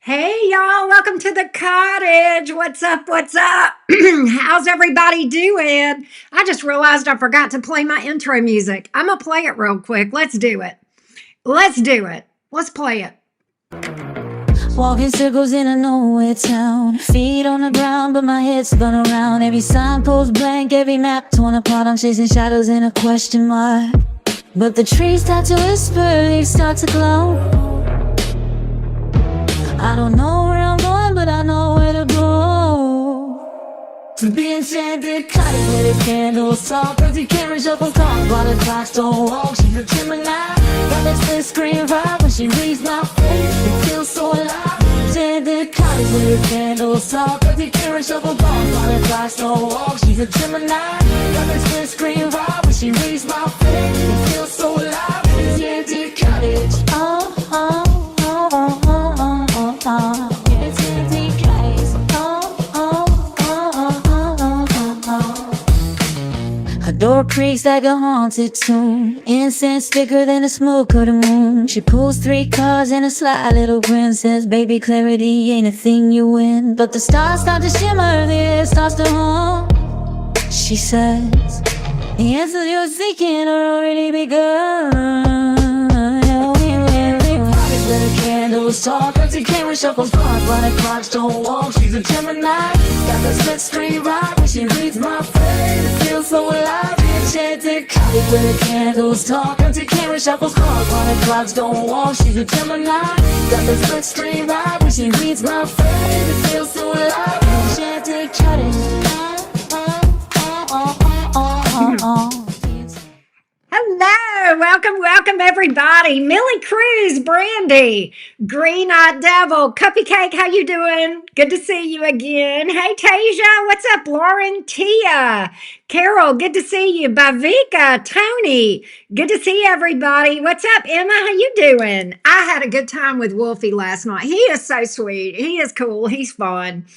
Hey y'all, welcome to the cottage. What's up? What's up? How's everybody doing? I just realized I forgot to play my intro music. I'm gonna play it real quick. Let's do it. Let's do it. Let's play it. Walking circles in a nowhere town. Feet on the ground, but my head's spun around. Every signpost blank, every map torn apart. I'm chasing shadows in a question mark. But the trees start to whisper, leaves start to glow. I don't know where I'm going, but I know where to go. To be enchanted, cottage with a candle, soft, empty camera, shuffle cards while the clocks don't walk. She's a Gemini, got that split screen vibe when she reads my face. It feels so alive. Enchanted, cottage with a candle, soft, empty camera, shuffle cards while the clocks don't walk. She's a Gemini, got that split screen vibe when she reads my face. It feels so alive. Enchanted cottage. Oh, oh, oh, oh, oh, oh, oh. Enchanted cottage. Her door creaks like a haunted tune. Incense thicker than the smoke of the moon. She pulls 3 cards and a sly little grin. Says, baby, clarity ain't a thing you win. But the stars start to shimmer, the air starts to hum. She says, the answers you're seeking are already begun. Little candles talk, empty camera shuffles cards while the clocks don't walk. She's a Gemini, got the split screen vibe when she reads my face. It feels so alive. Enchanted cottage with the candles talk, empty camera shuffles cards while the clocks don't walk. She's a Gemini, got the split screen vibe when she reads my face. It feels so alive. Enchanted cottage. Hello, welcome everybody. Millie Cruz, Brandy, Green Eyed Devil, Cupcake, how you doing? Good to see you again. Hey Tasia, what's up? Lauren, Tia, Carol, good to see you. Bavika, Tony, good to see everybody. What's up, Emma? How you doing? I had a good time with Wolfie last night. He is so sweet. He is cool. He's fun.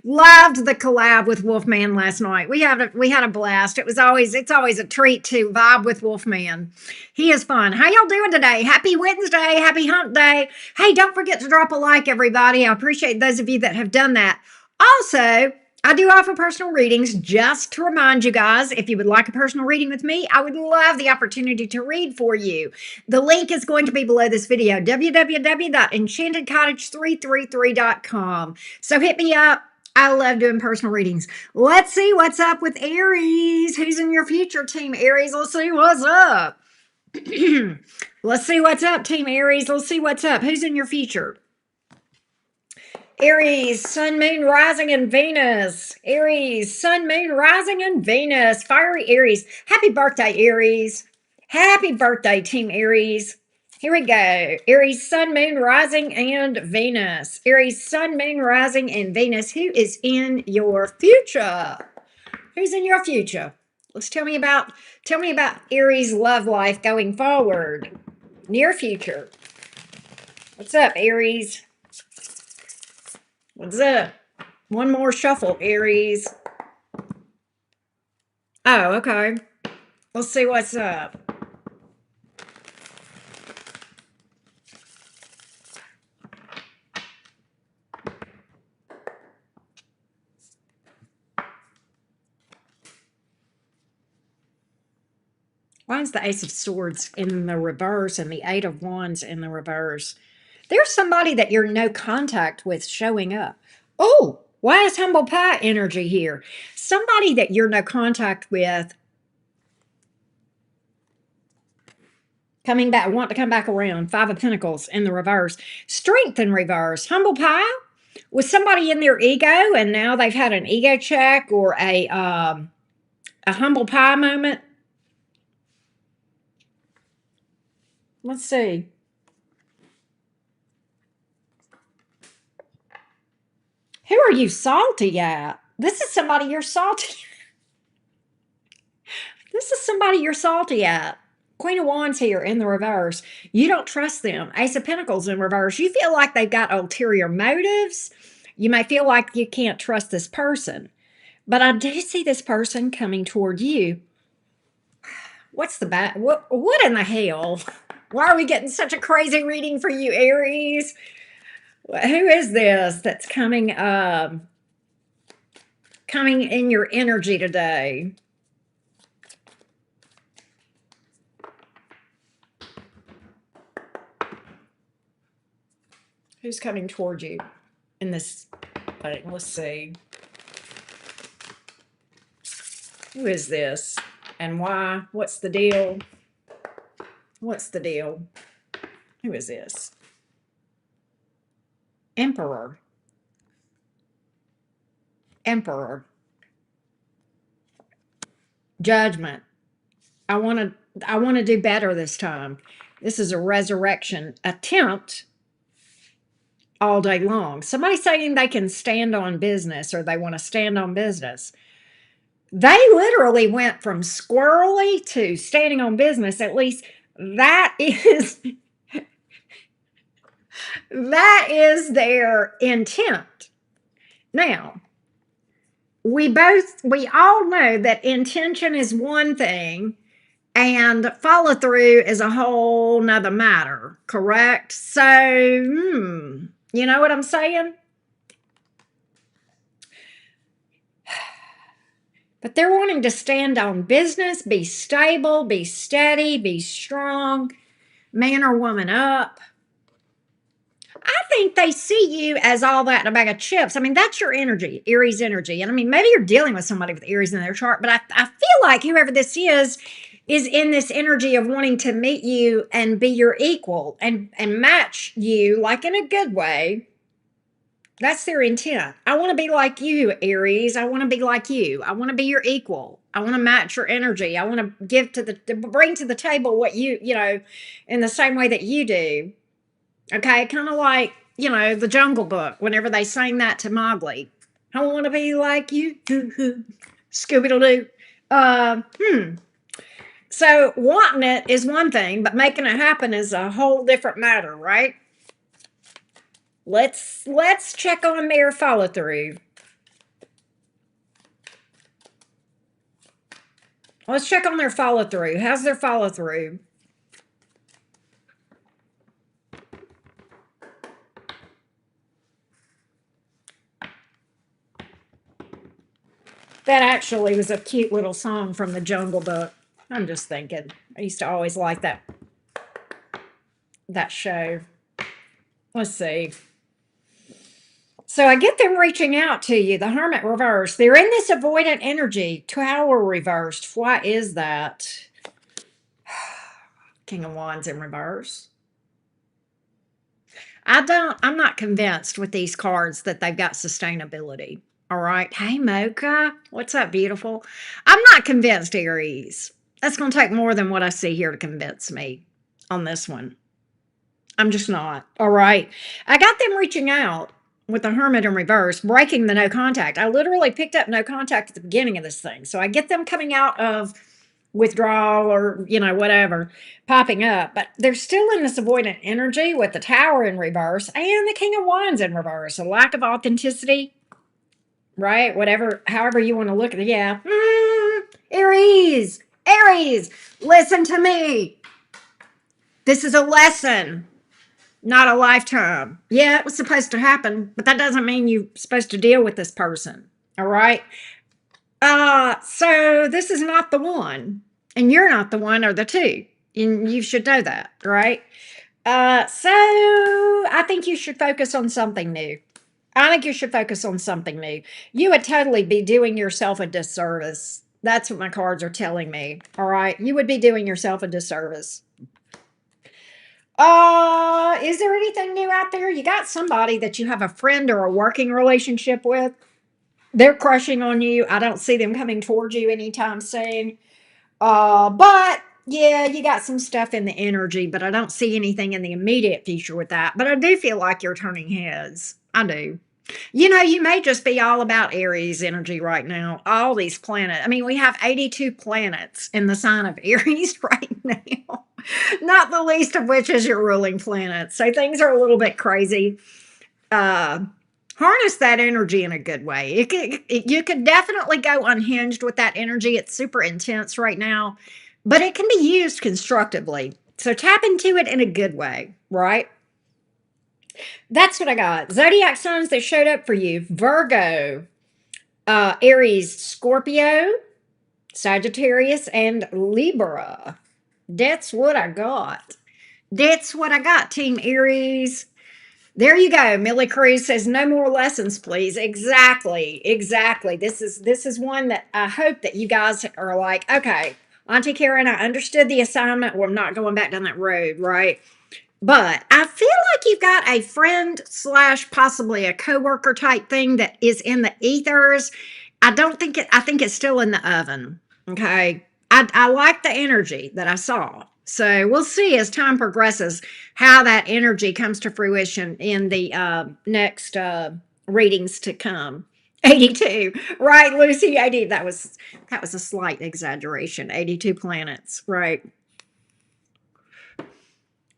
Loved the collab with Wolfman last night. We had a blast. It's always a treat to vibe with Wolfman. He is fun. How y'all doing today? Happy Wednesday. Happy hump day. Hey, don't forget to drop a like, everybody. I appreciate those of you that have done that. Also, I do offer personal readings. Just to remind you guys, if you would like a personal reading with me, I would love the opportunity to read for you. The link is going to be below this video, www.enchantedcottage333.com. So hit me up. I love doing personal readings. Let's see what's up with Aries. Who's in your future, Team Aries? Let's see what's up. Let's see what's up, Team Aries. Let's see what's up. Who's in your future? Aries, Sun, Moon, Rising, and Venus. Aries, Sun, Moon, Rising, and Venus. Fiery Aries. Happy birthday, Aries. Happy birthday, Team Aries. Here we go. Aries, Sun, Moon, Rising, and Venus. Aries, Sun, Moon, Rising, and Venus. Who is in your future? Who's in your future? Tell me about Aries' love life going forward. Near future. What's up, Aries? What's up? One more shuffle, Aries. Oh, okay. Let's see what's up. Why is the Ace of Swords in the reverse and the Eight of Wands in the reverse? There's somebody that you're no contact with showing up. Oh, why is humble pie energy here? Somebody that you're no contact with coming back, want to come back around. 5 of Pentacles in the reverse. Strength in reverse. Humble pie was somebody in their ego and now they've had an ego check or a humble pie moment. Let's see. Who are you salty at? This is somebody you're salty. This is somebody you're salty at. Queen of Wands here in the reverse. You don't trust them. Ace of Pentacles in reverse. You feel like they've got ulterior motives. You may feel like you can't trust this person. But I do see this person coming toward you. What's the back? What in the hell? Why are we getting such a crazy reading for you, Aries? Who is this that's coming in your energy today? Who's coming toward you in this thing? Let's see. Who is this and why? What's the deal? What's the deal? Who is this? Emperor. Emperor. Judgment. I want to do better this time. This is a resurrection attempt all day long. Somebody saying they can stand on business or they want to stand on business. They literally went from squirrely to standing on business. At least that is their intent. Now, we all know that intention is one thing and follow through is a whole nother matter, correct? So, you know what I'm saying? But they're wanting to stand on business, be stable, be steady, be strong, man or woman up. I think they see you as all that in a bag of chips. I mean, that's your energy, Aries energy. And I mean, maybe you're dealing with somebody with Aries in their chart, but I feel like whoever this is in this energy of wanting to meet you and be your equal and match you, like in a good way. That's their intent. I want to be like you, Aries. I want to be like you. I want to be your equal. I want to match your energy. I want to bring to the table what in the same way that you do. Okay, kind of like, the Jungle Book, whenever they sang that to Mowgli. I want to be like you, Scooby-Doo. So wanting it is one thing, but making it happen is a whole different matter, right? Let's check on their follow through. Let's check on their follow through. How's their follow through? That actually was a cute little song from the Jungle Book. I'm just thinking. I used to always like that show. Let's see. So I get them reaching out to you. The Hermit reversed. They're in this avoidant energy. Tower reversed. Why is that? King of Wands in reverse. I'm not convinced with these cards that they've got sustainability. All right. Hey, Mocha. What's up, beautiful? I'm not convinced, Aries. That's going to take more than what I see here to convince me on this one. I'm just not. All right. I got them reaching out with the Hermit in reverse, breaking the no contact. I literally picked up no contact at the beginning of this thing. So I get them coming out of withdrawal or, whatever, popping up. But they're still in this avoidant energy with the Tower in reverse and the King of Wands in reverse. A lack of authenticity, right? However you want to look at it. Yeah. Aries, listen to me. This is a lesson, not a lifetime. Yeah, it was supposed to happen, but that doesn't mean you're supposed to deal with this person. All right. So this is not the one, and you're not the one or the two. And you should know that, right? So I think you should focus on something new. You would totally be doing yourself a disservice. That's what my cards are telling me. All right. You would be doing yourself a disservice. Is there anything new out there? You got somebody that you have a friend or a working relationship with. They're crushing on you. I don't see them coming towards you anytime soon. But yeah, you got some stuff in the energy, but I don't see anything in the immediate future with that. But I do feel like you're turning heads. I do. You may just be all about Aries energy right now. All these planets. I mean, we have 82 planets in the sign of Aries right now. Not the least of which is your ruling planet. So things are a little bit crazy. Harness that energy in a good way. You could definitely go unhinged with that energy. It's super intense right now, but it can be used constructively. So tap into it in a good way, right? That's what I got. Zodiac signs that showed up for you: Virgo, Aries, Scorpio, Sagittarius, and Libra. That's what I got. That's what I got, Team Aries. There you go. Millie Cruz says, "No more lessons, please." Exactly, exactly. This is one that I hope that you guys are like, okay, Auntie Karen, I understood the assignment. We're not going back down that road, right? But I feel like you've got a friend slash possibly a coworker type thing that is in the ethers. I don't think it. I think it's still in the oven. Okay. I like the energy that I saw. So we'll see as time progresses how that energy comes to fruition in the next readings to come. 82, right, Lucy? 80. That was a slight exaggeration. 82 planets, right?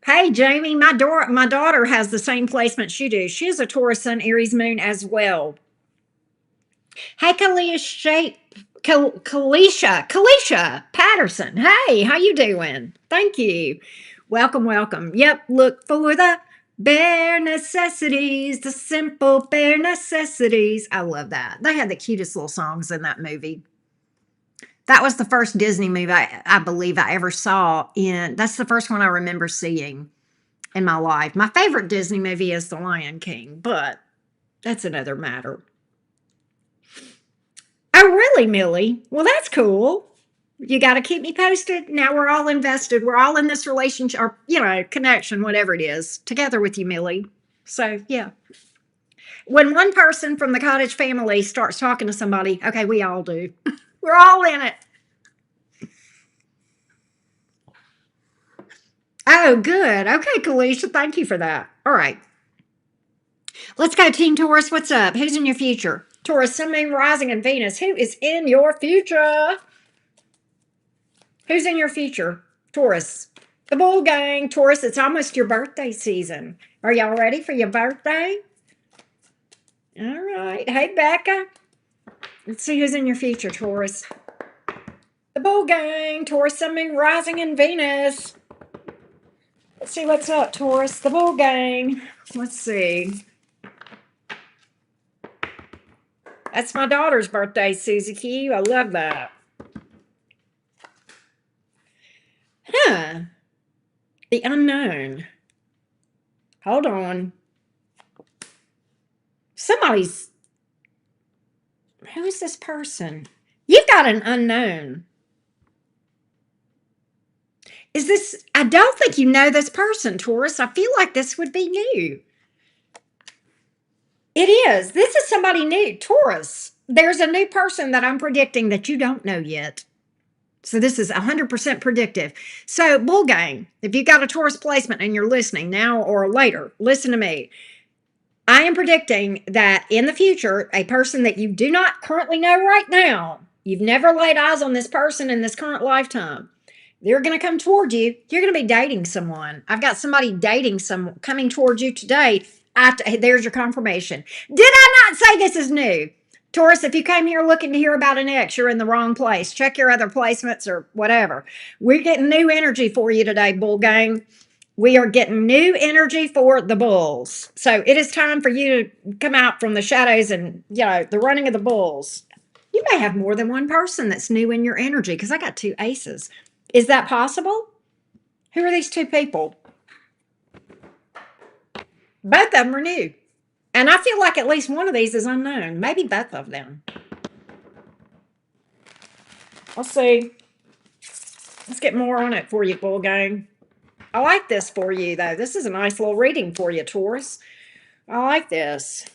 Hey, Jamie, my daughter has the same placements you do. She is a Taurus Sun, Aries Moon as well. Hey, Kalisha Patterson. Hey, how you doing? Thank you. Welcome, welcome. Yep, look for the bare necessities, the simple bare necessities. I love that. They had the cutest little songs in that movie. That was the first Disney movie I believe I ever saw. That's the first one I remember seeing in my life. My favorite Disney movie is The Lion King, but that's another matter. Oh, really, Millie? Well, that's cool. You got to keep me posted. Now we're all invested. We're all in this relationship or, connection, whatever it is, together with you, Millie. So, yeah. When one person from the Cottage family starts talking to somebody, okay, we all do. We're all in it. Oh, good. Okay, Kalisha, thank you for that. All right. Let's go, Team Taurus. What's up? Who's in your future? Taurus, Sun, Moon, Rising, and Venus. Who is in your future? Who's in your future? Taurus. The Bull Gang. Taurus, it's almost your birthday season. Are y'all ready for your birthday? All right. Hey, Becca. Let's see who's in your future, Taurus. The Bull Gang. Taurus, Sun, Moon, Rising, and Venus. Let's see what's up, Taurus. The Bull Gang. Let's see. That's my daughter's birthday, Susie Q. I love that. Huh. The unknown. Hold on. Who is this person? You've got an unknown. I don't think you know this person, Taurus. I feel like this would be new. It is. This is somebody new, Taurus. There's a new person that I'm predicting that you don't know yet. So this is 100% predictive. So, Bull Gang, if you got a Taurus placement and you're listening now or later, listen to me. I am predicting that in the future, a person that you do not currently know right now, you've never laid eyes on this person in this current lifetime, they're going to come toward you. You're going to be dating someone. I've got somebody dating someone coming towards you today. There's your confirmation. Did I not say this is new? Taurus, if you came here looking to hear about an ex, you're in the wrong place. Check your other placements or whatever. We're getting new energy for you today, Bull Gang. We are getting new energy for the bulls. So it is time for you to come out from the shadows and, the running of the bulls. You may have more than one person that's new in your energy because I got 2 aces. Is that possible? Who are these 2 people? Both of them are new. And I feel like at least one of these is unknown. Maybe both of them. Let's see. Let's get more on it for you, Bull Gang. I like this for you, though. This is a nice little reading for you, Taurus. I like this.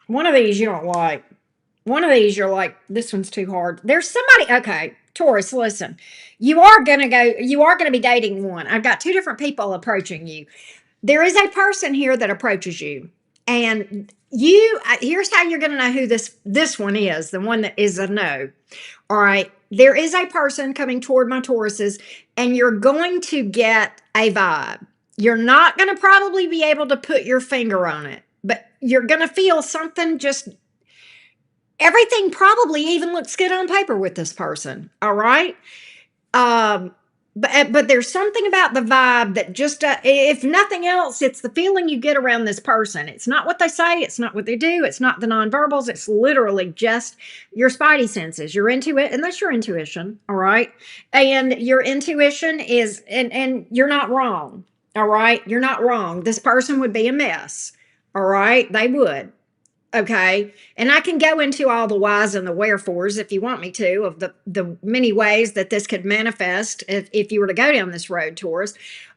One of these you don't like. One of these you're like, this one's too hard. There's somebody, okay, Taurus, listen. You are going to be dating one. I've got 2 different people approaching you. There is a person here that approaches you. And here's how you're going to know who this one is, the one that is a no. All right. There is a person coming toward my Tauruses, and you're going to get a vibe. You're not going to probably be able to put your finger on it, but you're going to feel something. Just everything probably even looks good on paper with this person. All right. but there's something about the vibe that just if nothing else, it's the feeling you get around this person. It's not what they say, it's not what they do, it's not the nonverbals, it's literally just your spidey senses. You're into it, and that's your intuition. All right. And your intuition is, and you're not wrong. All right. You're not wrong. This person would be a mess. All right. They would. Okay. And I can go into all the whys and the wherefores if you want me to, of the many ways that this could manifest if you were to go down this road, Taurus.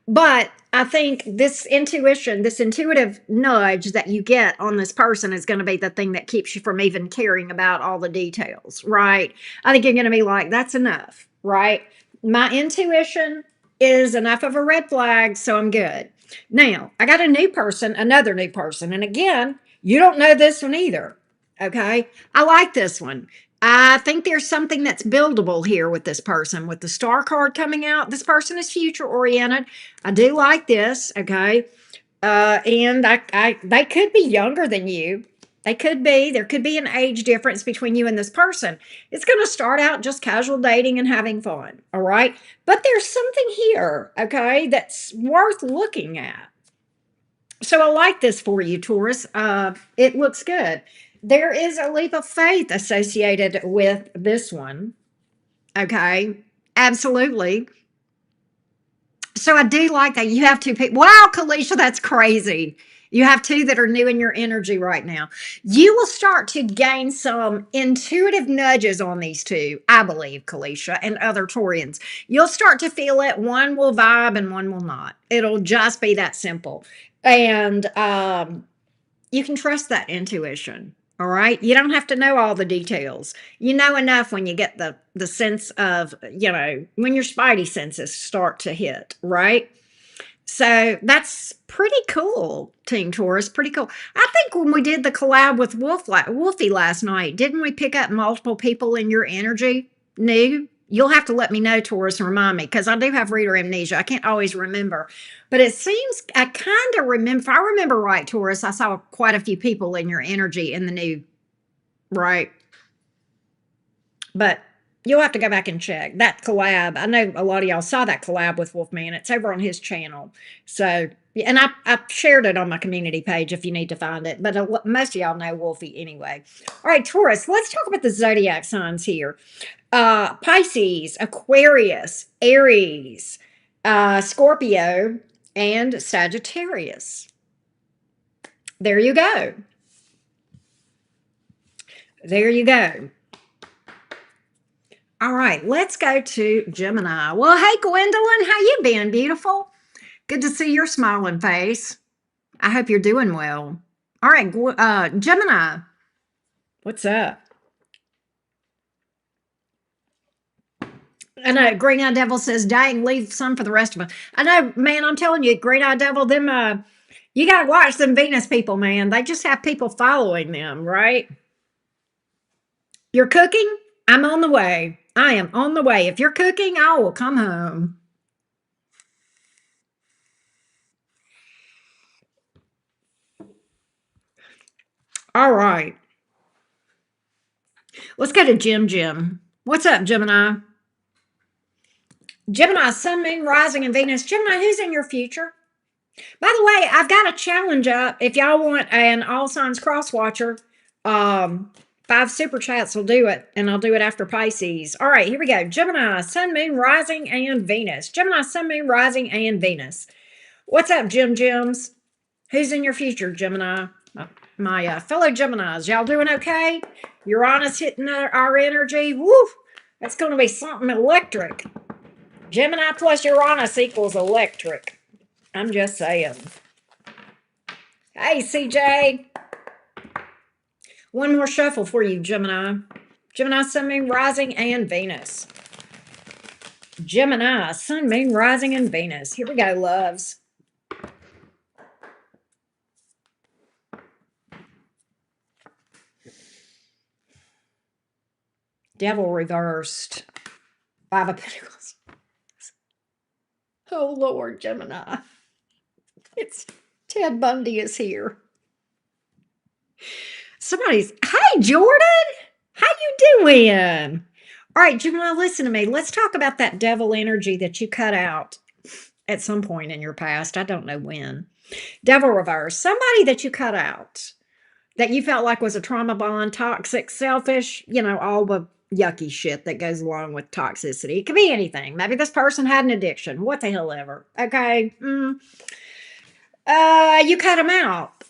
But I think this intuition, this intuitive nudge that you get on this person is going to be the thing that keeps you from even caring about all the details, right? I think you're going to be like, that's enough, right? My intuition is enough of a red flag, so I'm good. Now, I got a new person, another new person. And again, you don't know this one either. Okay. I like this one. I think there's something that's buildable here with this person. With the star card coming out, this person is future oriented. I do like this. Okay. And they could be younger than you. They could be. There could be an age difference between you and this person. It's going to start out just casual dating and having fun. All right. But there's something here. Okay. That's worth looking at. So I like this for you, Taurus. It looks good. There is a leap of faith associated with this one. Okay. Absolutely. So I do like that. You have two people. Wow, Kalisha, that's crazy. You have two that are new in your energy right now. You will start to gain some intuitive nudges on these two, I believe, Kalisha, and other Taurians. You'll start to feel it. One will vibe and one will not. It'll just be that simple. And you can trust that intuition. All right. You don't have to know all the details. You know enough when you get the sense of, when your spidey senses start to hit, right? So that's pretty cool, Team Taurus. Pretty cool. I think when we did the collab with Wolfie last night, didn't we pick up multiple people in your energy? New? You'll have to let me know, Taurus, and remind me, because I do have reader amnesia. I can't always remember. But it seems I kind of remember, if I remember right, Taurus, I saw quite a few people in your energy in the new, right? But you'll have to go back and check that collab. I know a lot of y'all saw that collab with Wolfman. It's over on his channel. So, and I shared it on my community page if you need to find it. But most of y'all know Wolfie anyway. All right, Taurus, let's talk about the zodiac signs here. Pisces, Aquarius, Aries, Scorpio, and Sagittarius. There you go. There you go. All right, let's go to Gemini. Well, hey, Gwendolyn, how you been, beautiful? Good to see your smiling face. I hope you're doing well. All right, Gemini, what's up? I know Green Eye Devil says, dang, leave some for the rest of us. I know, man, I'm telling you, Green Eye Devil, you got to watch them Venus people, man. They just have people following them, right? You're cooking? I'm on the way. I am on the way. If you're cooking, I will come home. All right. Let's go to Jim. What's up, Gemini? Gemini, Sun, Moon, Rising, and Venus. Gemini, who's in your future? By the way, I've got a challenge up. If y'all want an all signs cross watcher, 5 super chats will do it, and I'll do it after Pisces. All right, here we go. Gemini, Sun, Moon, Rising, and Venus. Gemini, Sun, Moon, Rising, and Venus. What's up, Jims? Who's in your future, Gemini? My fellow Geminis, y'all doing okay? Uranus hitting our energy. Woo! That's going to be something electric. Gemini plus Uranus equals electric. I'm just saying. Hey, CJ. One more shuffle for you, Gemini. Gemini, Sun, Moon, Rising, and Venus. Gemini, Sun, Moon, Rising, and Venus. Here we go, loves. Devil reversed. 5 of Pentacles. Oh, Lord, Gemini. It's Ted Bundy is here. Hey, Jordan. How you doing? All right, Gemini, listen to me. Let's talk about that devil energy that you cut out at some point in your past. I don't know when. Devil reverse, somebody that you cut out that you felt like was a trauma bond, toxic, selfish, all the yucky shit that goes along with toxicity. It could be anything. Maybe this person had an addiction. What the hell ever. Okay. You cut them out.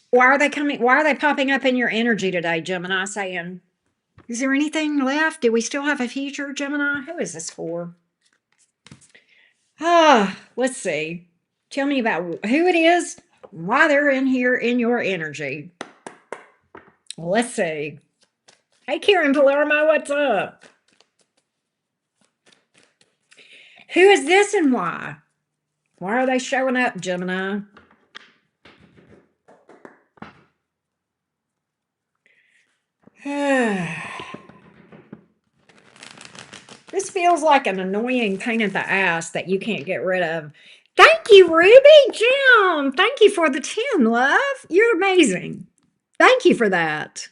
Why are they coming? Why are they popping up in your energy today, Gemini? Saying, is there anything left? Do we still have a future, Gemini? Who is this for? Let's see. Tell me about who it is, why they're in here in your energy. Let's see. Hey, Karen Palermo, what's up? Who is this and why? Why are they showing up, Gemini? This feels like an annoying pain in the ass that you can't get rid of. Thank you, Ruby. Jim, thank you for the 10, love. You're amazing. Thank you for that.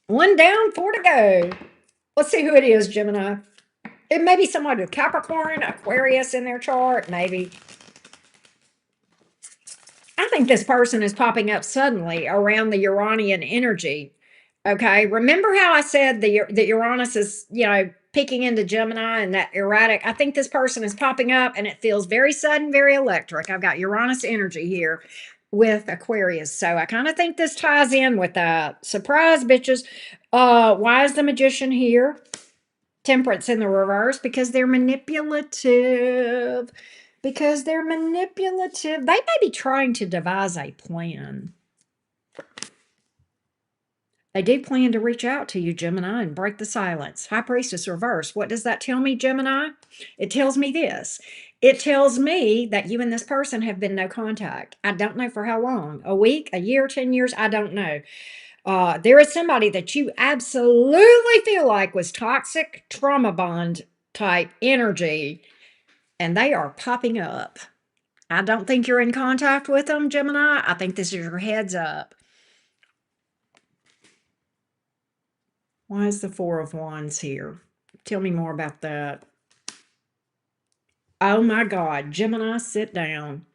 One down, four to go. Let's see who it is, Gemini. It may be someone with Capricorn, Aquarius in their chart, maybe. I think this person is popping up suddenly around the Uranian energy. Okay. Remember how I said that Uranus is, peeking into Gemini and that erratic? I think this person is popping up and it feels very sudden, very electric. I've got Uranus energy here with Aquarius. So I kind of think this ties in with that. Surprise, bitches. Why is the Magician here? Temperance in the reverse, because they're manipulative. Because they're manipulative. They may be trying to devise a plan. They do plan to reach out to you, Gemini, and break the silence. High Priestess reverse. What does that tell me, Gemini? It tells me this. It tells me that you and this person have been no contact. I don't know for how long. A week, a year, 10 years, I don't know. There is somebody that you absolutely feel like was toxic, trauma bond type energy, and they are popping up. I don't think you're in contact with them, Gemini. I think this is your heads up. Why is the Four of Wands here? Tell me more about that. Oh my God, Gemini, sit down.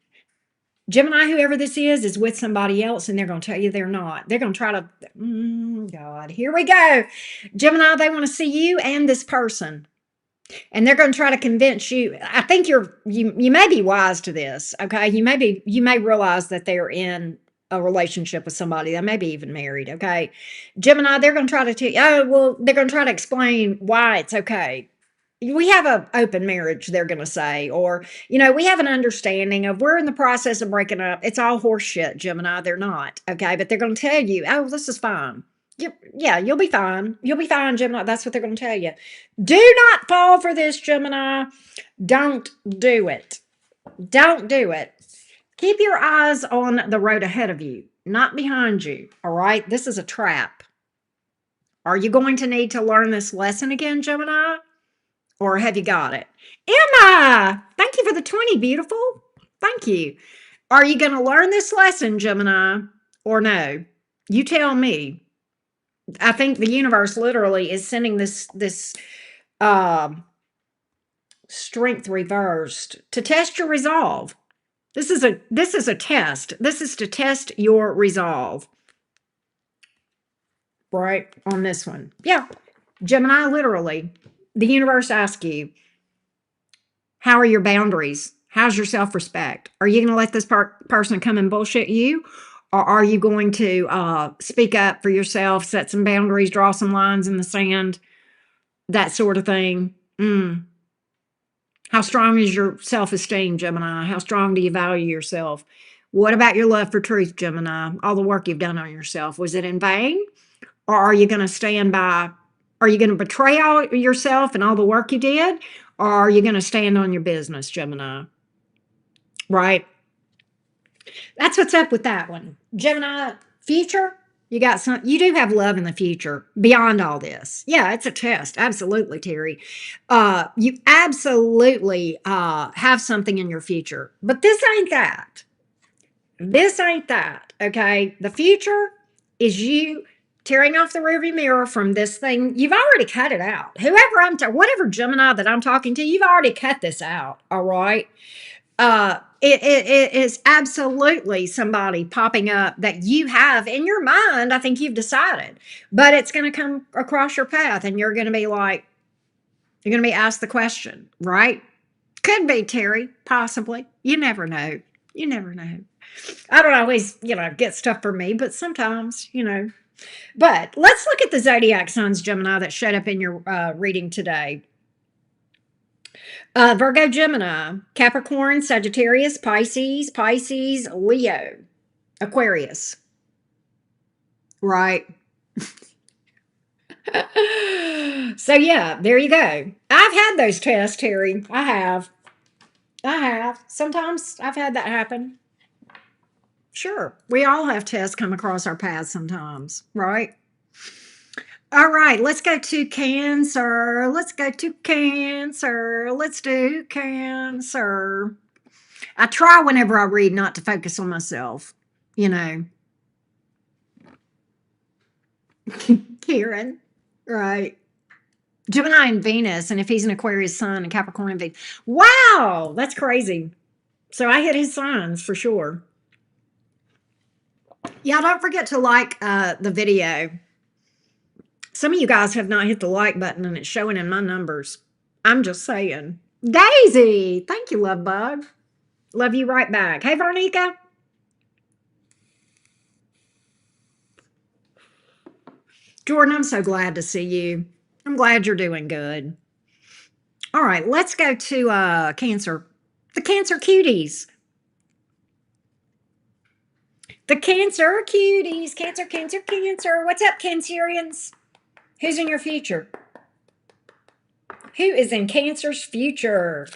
Gemini, whoever this is with somebody else, and they're going to tell you they're not. They're going to try to, God, here we go. Gemini, they want to see you and this person. And they're going to try to convince you. I think you may be wise to this, okay? You may realize that they're in a relationship with somebody. They may be even married, okay? Gemini, they're going to try to tell you, they're going to try to explain why it's okay. We have an open marriage, they're going to say, or, we have an understanding of we're in the process of breaking up. It's all horse shit, Gemini. They're not, okay? But they're going to tell you, this is fine. Yeah, you'll be fine. You'll be fine, Gemini. That's what they're going to tell you. Do not fall for this, Gemini. Don't do it. Don't do it. Keep your eyes on the road ahead of you, not behind you. All right? This is a trap. Are you going to need to learn this lesson again, Gemini? Or have you got it? Emma, thank you for the 20, beautiful. Thank you. Are you going to learn this lesson, Gemini, or no? You tell me. I think the universe literally is sending this strength reversed to test your resolve. This is a test. This is to test your resolve. Right on this one. Yeah. Gemini, literally, the universe asks you, how are your boundaries? How's your self-respect? Are you going to let this person come and bullshit you? Or are you going to speak up for yourself, set some boundaries, draw some lines in the sand, that sort of thing? How strong is your self-esteem, Gemini? How strong do you value yourself? What about your love for truth, Gemini? All the work you've done on yourself, was it in vain? Or are you going to stand by? Are you going to betray all yourself and all the work you did? Or are you going to stand on your business, Gemini? Right? That's what's up with that one. Gemini, future, you do have love in the future beyond all this. Yeah, it's a test. Absolutely, Terry. You absolutely have something in your future, but this ain't that. This ain't that. Okay. The future is you tearing off the rearview mirror from this thing. You've already cut it out. Whoever whatever Gemini that I'm talking to, you've already cut this out. All right. It is absolutely somebody popping up that you have in your mind. I think you've decided, but it's going to come across your path, and you're going to be like, you're going to be asked the question, right? Could be Terry, possibly. You never know. You never know. I don't always, get stuff for me, but sometimes. But let's look at the zodiac signs, Gemini, that showed up in your reading today. Virgo, Gemini, Capricorn, Sagittarius, Pisces, Leo, Aquarius. Right. So, yeah, there you go. I've had those tests, Terry. I have. Sometimes I've had that happen. Sure. We all have tests come across our paths sometimes, right? All right, let's go to Cancer. Let's do Cancer. I try whenever I read not to focus on myself, you know. Karen, right? Gemini and Venus, and if he's an Aquarius sun and Capricorn and Venus. Wow, that's crazy. So I hit his signs for sure. Yeah, don't forget to like the video. Some of you guys have not hit the like button, and it's showing in my numbers. I'm just saying. Daisy, thank you, love bug. Love you right back. Hey, Vernica. Jordan, I'm so glad to see you. I'm glad you're doing good. All right, let's go to Cancer. The Cancer cuties. The Cancer cuties. Cancer. What's up, Cancerians? Who's in your future? Who is in Cancer's future?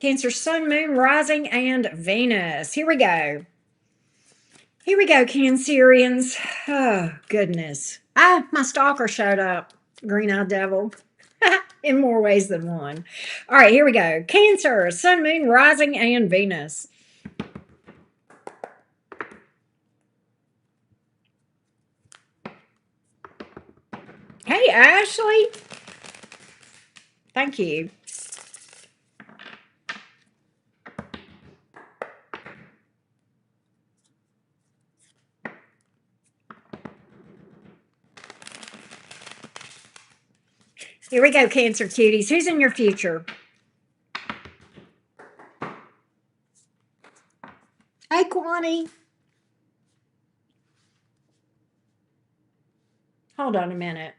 Cancer, Sun, Moon, Rising, and Venus. Here we go. Cancerians. Oh, goodness. My stalker showed up. Green-eyed devil. In more ways than one. All right, here we go. Cancer, Sun, Moon, Rising, and Venus. Hey, Ashley. Thank you. Here we go, Cancer cuties. Who's in your future? Hey, Kwani. Hold on a minute.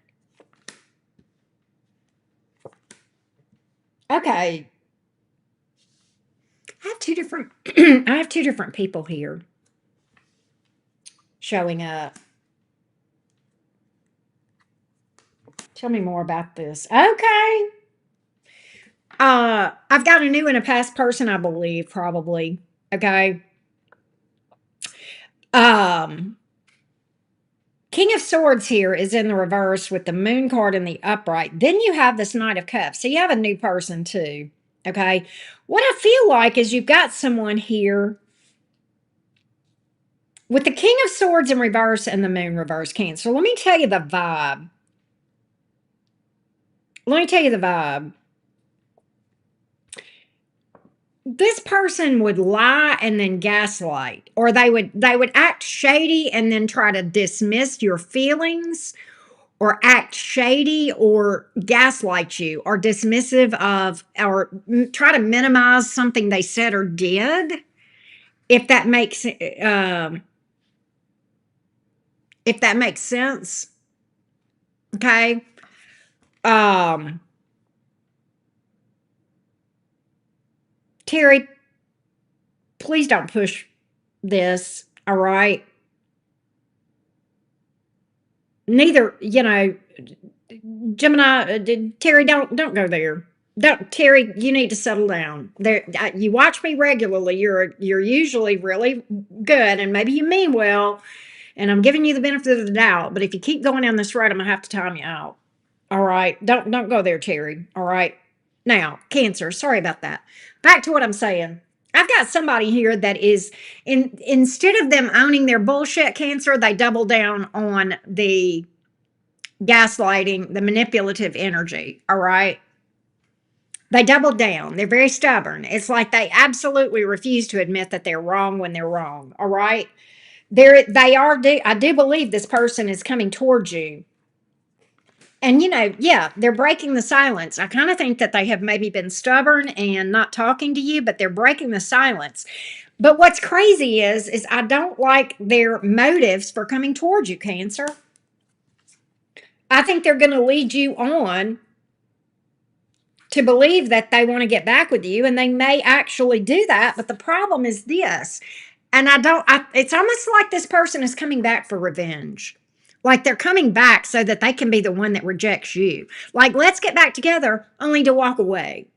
Okay. I have two different people here showing up. Tell me more about this. Okay. I've got a new and a past person, I believe, probably. Okay. King of Swords here is in the reverse with the Moon card in the upright. Then you have this Knight of Cups. So you have a new person too. Okay. What I feel like is you've got someone here with the King of Swords in reverse and the Moon reverse, Cancer. Let me tell you the vibe. This person would lie and then gaslight, or they would act shady and then try to dismiss your feelings, or act shady or gaslight you, or dismissive of, or try to minimize something they said or did, if that makes sense. Okay. Terry, please don't push this. All right. Neither, Gemini, Terry, don't go there. Don't, Terry, you need to settle down. There, you watch me regularly. You're usually really good, and maybe you mean well, and I'm giving you the benefit of the doubt. But if you keep going down this road, I'm gonna have to time you out. All right, don't go there, Terry. All right. Now, Cancer. Sorry about that. Back to what I'm saying. I've got somebody here that is instead of them owning their bullshit, Cancer, they double down on the gaslighting, the manipulative energy. All right. They double down. They're very stubborn. It's like they absolutely refuse to admit that they're wrong when they're wrong. All right. They are. I do believe this person is coming towards you. And, yeah, they're breaking the silence. I kind of think that they have maybe been stubborn and not talking to you, but they're breaking the silence. But what's crazy is I don't like their motives for coming towards you, Cancer. I think they're going to lead you on to believe that they want to get back with you, and they may actually do that. But the problem is this, and it's almost like this person is coming back for revenge. Like they're coming back so that they can be the one that rejects you. Like, let's get back together, only to walk away.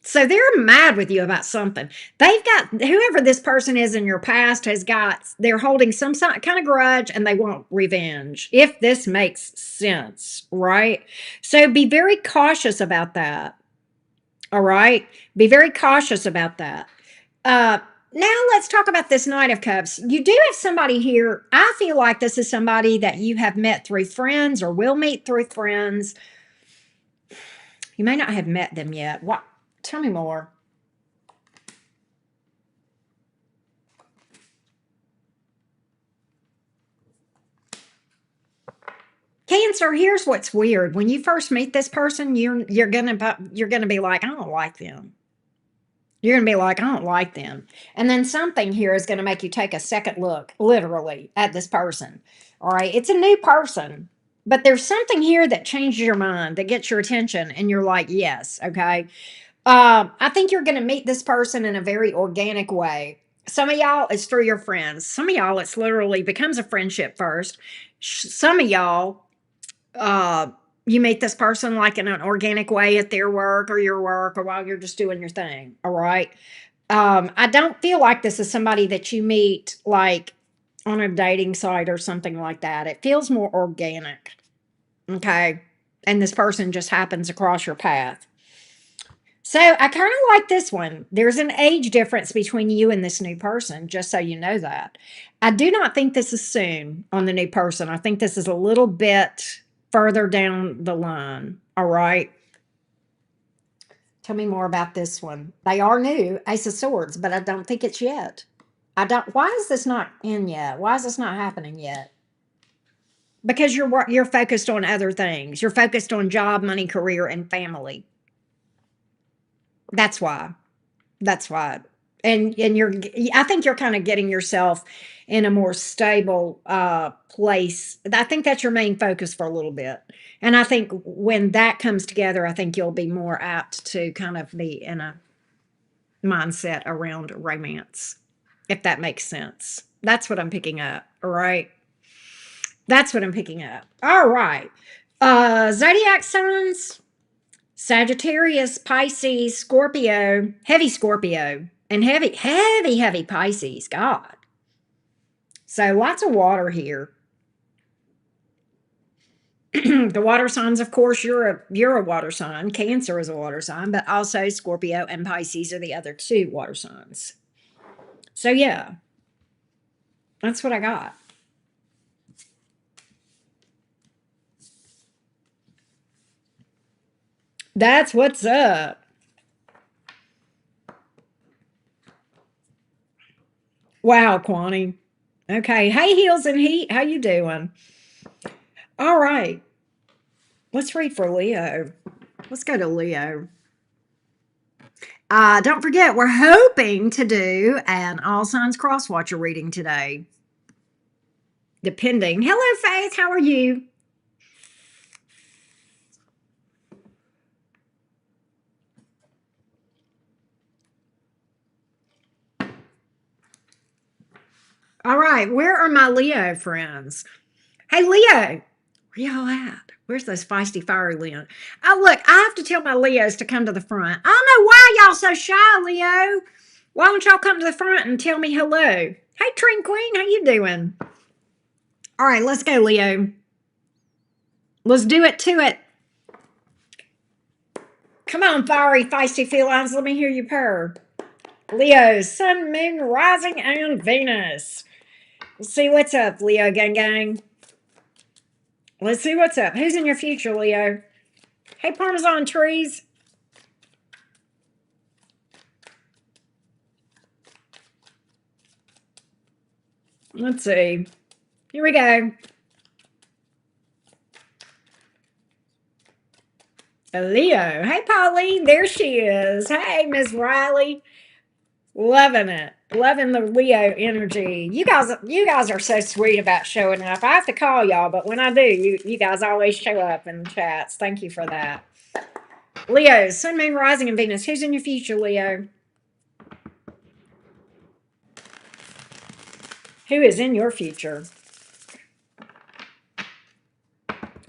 So they're mad with you about something. They've got, whoever this person is in your past they're holding some kind of grudge and they want revenge, if this makes sense, right? So be very cautious about that. All right. Be very cautious about that. Now let's talk about this Knight of Cups. You do have somebody here. I feel like this is somebody that you have met through friends or will meet through friends. You may not have met them yet. What? Tell me more. Cancer, here's what's weird. When you first meet this person, you're gonna be like, I don't like them. You're going to be like, I don't like them. And then something here is going to make you take a second look, literally, at this person. All right. It's a new person, but there's something here that changes your mind, that gets your attention. And you're like, yes. Okay. I think you're going to meet this person in a very organic way. Some of y'all, it's through your friends. Some of y'all, it's literally becomes a friendship first. Some of y'all, you meet this person like in an organic way at their work or your work or while you're just doing your thing. All right. I don't feel like this is somebody that you meet like on a dating site or something like that. It feels more organic. Okay. And this person just happens across your path. So I kind of like this one. There's an age difference between you and this new person, just so you know that. I do not think this is soon on the new person. I think this is a little bit further down the line. All right. Tell me more about this one. They are new, Ace of Swords, but I don't think it's yet. Why is this not in yet? Why is this not happening yet? Because you're focused on other things. You're focused on job, money, career, and family. That's why. That's why. And I think you're kind of getting yourself in a more stable place. I think that's your main focus for a little bit. And I think when that comes together, I think you'll be more apt to kind of be in a mindset around romance, if that makes sense. That's what I'm picking up. All right. That's what I'm picking up. All right. Zodiac signs. Sagittarius, Pisces, Scorpio, and heavy Pisces. God. So lots of water here. The water signs, of course, you're a water sign. Cancer is a water sign, but also Scorpio and Pisces are the other two water signs. So yeah, that's what I got. That's what's up. Wow, Quani. Okay. Hey, Heels and Heat. How you doing? All right. Let's read for Leo. Let's go to Leo. Don't forget, we're hoping to do an All Signs Cross Watcher reading today. Depending. Hello, Faith. How are you? All right. Where are my Leo friends? Hey, Leo. Where y'all at? Where's those feisty, fiery Leo? Oh, look, I have to tell my Leos to come to the front. I don't know why y'all so shy, Leo. Why don't y'all come to the front and tell me hello? Hey, Trin Queen, how you doing? All right, let's go, Leo. Let's do it to it. Come on, fiery, feisty felines. Let me hear you purr. Leo, Sun, Moon, Rising, and Venus. Let's see what's up, Leo gang gang. Let's see what's up. Who's in your future, Leo? Hey, Parmesan trees. Let's see. Here we go. Leo. Hey, Pauline. There she is. Hey, Miss Riley. Loving it. Loving the Leo energy. You guys are so sweet about showing up. I have to call y'all, but when I do, you guys always show up in the chats. Thank you for that. Leo, Sun, Moon, Rising, and Venus. Who's in your future, Leo? Who is in your future?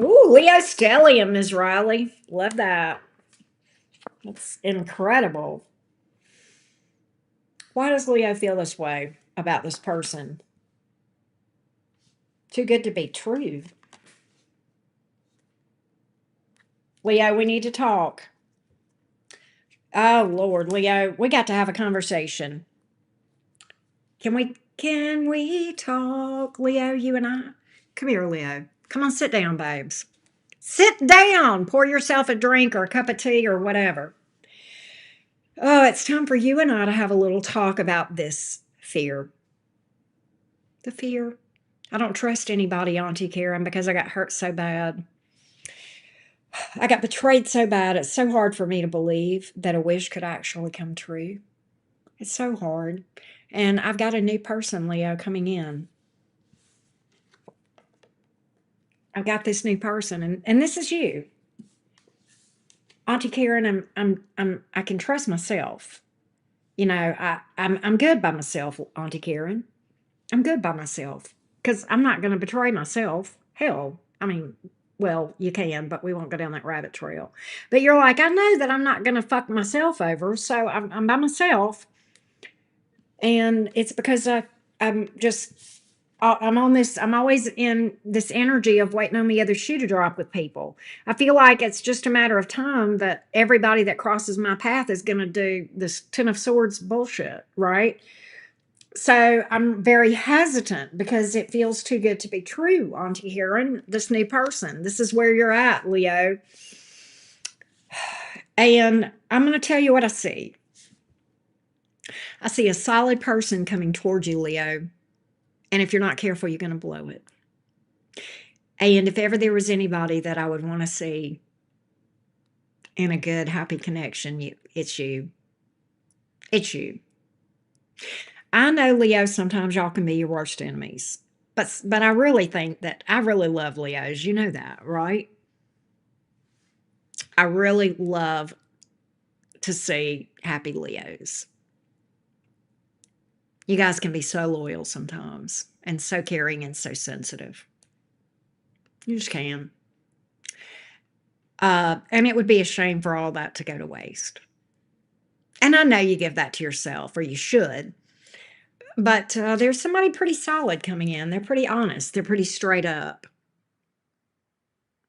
Ooh, Leo Stellium, Ms. Riley. Love that. That's incredible. Why does Leo feel this way about this person? Too good to be true. Leo, we need to talk. Oh, Lord, Leo, we got to have a conversation. Can we talk, Leo, you and I? Come here, Leo. Come on, sit down, babes. Sit down. Pour yourself a drink or a cup of tea or whatever. Oh, it's time for you and I to have a little talk about this fear. The fear. I don't trust anybody, Auntie Karen, because I got hurt so bad. I got betrayed so bad. It's so hard for me to believe that a wish could actually come true. It's so hard. And I've got a new person, Leo, coming in. I've got this new person, and this is you. Auntie Karen, I can trust myself. You know, I'm good by myself, Auntie Karen. I'm good by myself because I'm not going to betray myself. Hell, I mean, well, you can, but we won't go down that rabbit trail. But you're like, I know that I'm not going to fuck myself over, so I'm by myself. And it's because I'm just, I'm on this, I'm always in this energy of waiting on the other shoe to drop with people. I feel like it's just a matter of time that everybody that crosses my path is going to do this Ten of Swords bullshit, right? So I'm very hesitant because it feels too good to be true, Auntie Karen. This new person, this is where you're at, Leo. And I'm going to tell you what I see. I see a solid person coming towards you, Leo. And if you're not careful, you're going to blow it. And if ever there was anybody that I would want to see in a good, happy connection, it's you. It's you. I know, Leo, sometimes y'all can be your worst enemies. But I really think that I really love Leos. You know that, right? I really love to see happy Leos. You guys can be so loyal sometimes and so caring and so sensitive. You just can. And it would be a shame for all that to go to waste. And I know you give that to yourself, or you should. But there's somebody pretty solid coming in. They're pretty honest. They're pretty straight up.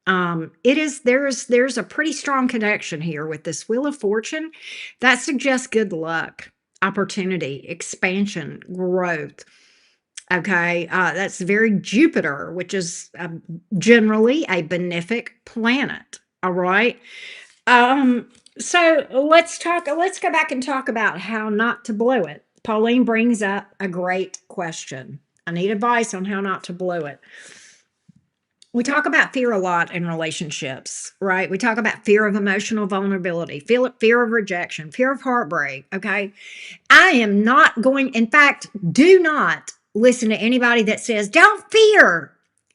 There's a pretty strong connection here with this Wheel of Fortune that suggests good luck, opportunity, expansion, growth. Okay, that's very Jupiter, which is generally a benefic planet. All right. So let's go back and talk about how not to blow it. Pauline brings up a great question. I need advice on how not to blow it. We talk about fear a lot in relationships, right? We talk about fear of emotional vulnerability, fear of rejection, fear of heartbreak. Okay. I am not going, in fact, do not listen to anybody that says, don't fear.